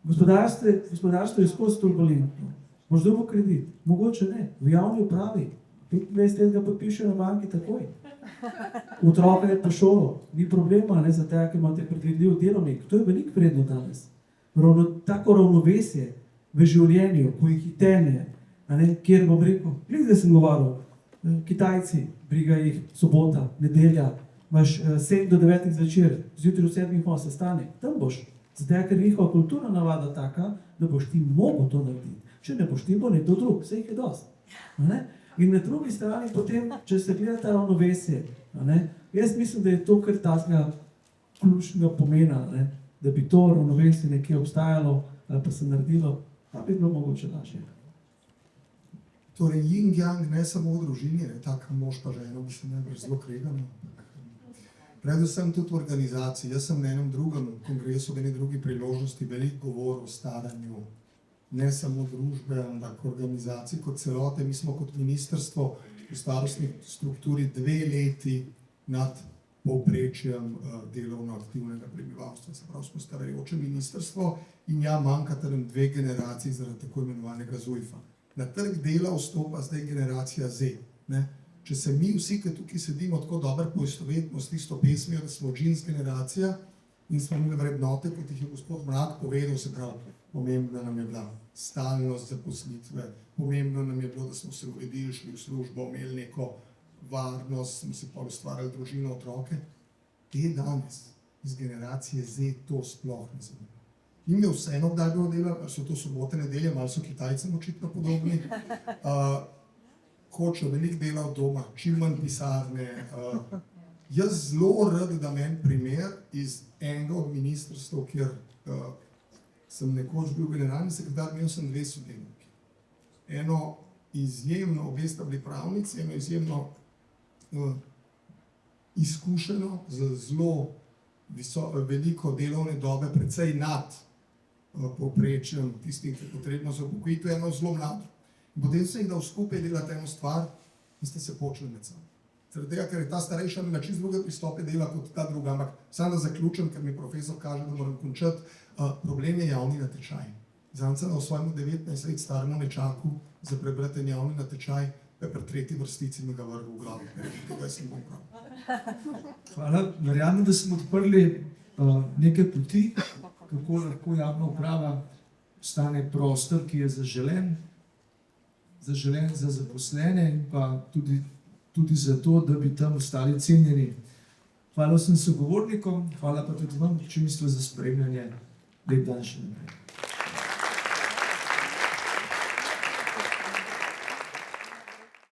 Gospodarstvo je skozi turbulentno. Moraš dobil kredit, mogoče ne, v javni upravi. 25 let ga podpiše na banki takoj. Otroka je pa šolo, ni problema, za tega, ker imate predvidljiv delovnik. To je veliko vredno danes. Tako ravnovesje v življenju, pohitenje, kjer bom rekel, da sem govoril, Kitajci, briga jih sobota, nedelja, imaš 7 do 9 zvečer, zjutraj v 7 sestanek, tam boš. Zato, ker je njihova kulturna navada taka, da boš ti mogel to narediti. Če ne boš ti, bo nekdo drug, vse jih je dosti. In na drugi strani potem, če se gleda ta ravnovesje, jaz mislim, da je to kar tazga ključnega pomena, da bi to ravnovesje nekje obstajalo ali pa se naredilo, pa bi bilo mogoče lažje. Torej, yin-yang ne samo v družini, tako mož pa ženo, mislim, najbrž zelo kregano. Predvsem tudi v organizaciji. Jaz sem na enem drugem kongresu, v eni drugi priložnosti veliko govoril o staranju, ne samo družbe, ampak organizacij kot celote. Mi smo kot ministrstvo v starostni strukturi 2 leti nad povprečjem delovno aktivnega prebivalstva. Se pravi, smo starajoče ministrstvo in ja, manjkata nam 2 generaciji zaradi tako imenovanega ZUJF-a. Na trg dela vstopa zdaj generacija Z. Ne? Če se mi vsi, ki tukaj sedimo, tako dobro poistovetimo s tisto pesmijo, da smo džins generacija in smo imeli vrednote, kot jih je gospod Mrak povedal, se pravi, pomembna nam je bila stalnost zaposlitve, pomembno nam je bilo, da smo se uredili, šli v službo, imeli neko varnost, smo si pa ustvarjali družino, otroke. Te danes iz generacije Z to sploh ne zanima. Jim je vseeno, kdaj bodo delali, ali so to sobote, nedelje, malo so Kitajcem očitno podobni. Hočejo veliko dela od doma, čim manj pisarne. Jaz zelo rad dam en primer iz enega od ministrstv, kjer sem nekoč bil generalni sekretar, imel sem 2 sodelavki. Eno izjemno, obe sta bili pravnici, eno izjemno izkušeno, z zelo veliko delovne dobe, precej nad povprečjem tistih, ki je potrebno za upokojitev, eno zelo mlado. In potem se jih dal skupaj delati eno stvar in ste se počeli med sabo. Zaradi tega, ker je ta starejša na čisto druge pristope dela kot ta druga, ampak samo da zaključim, ker mi profesor kaže, da moram končati, problem je javni natečaj. Zanj sem na svojemu 19 let staremu nečaku za prebrati en javni natečaj, pa je pri 3. vrstici mi ga vrgel v glavi. Tega sem bom prav. Hvala. Verjamem, da smo odprli neke poti, kako lahko javna uprava postane prostor, ki je zaželen za zaposlene in pa tudi za to, da bi tam ostali cenjeni. Hvala vsem sogovornikom, hvala pa tudi vam, občinstvu, za spremljanje. Lep dan še naprej.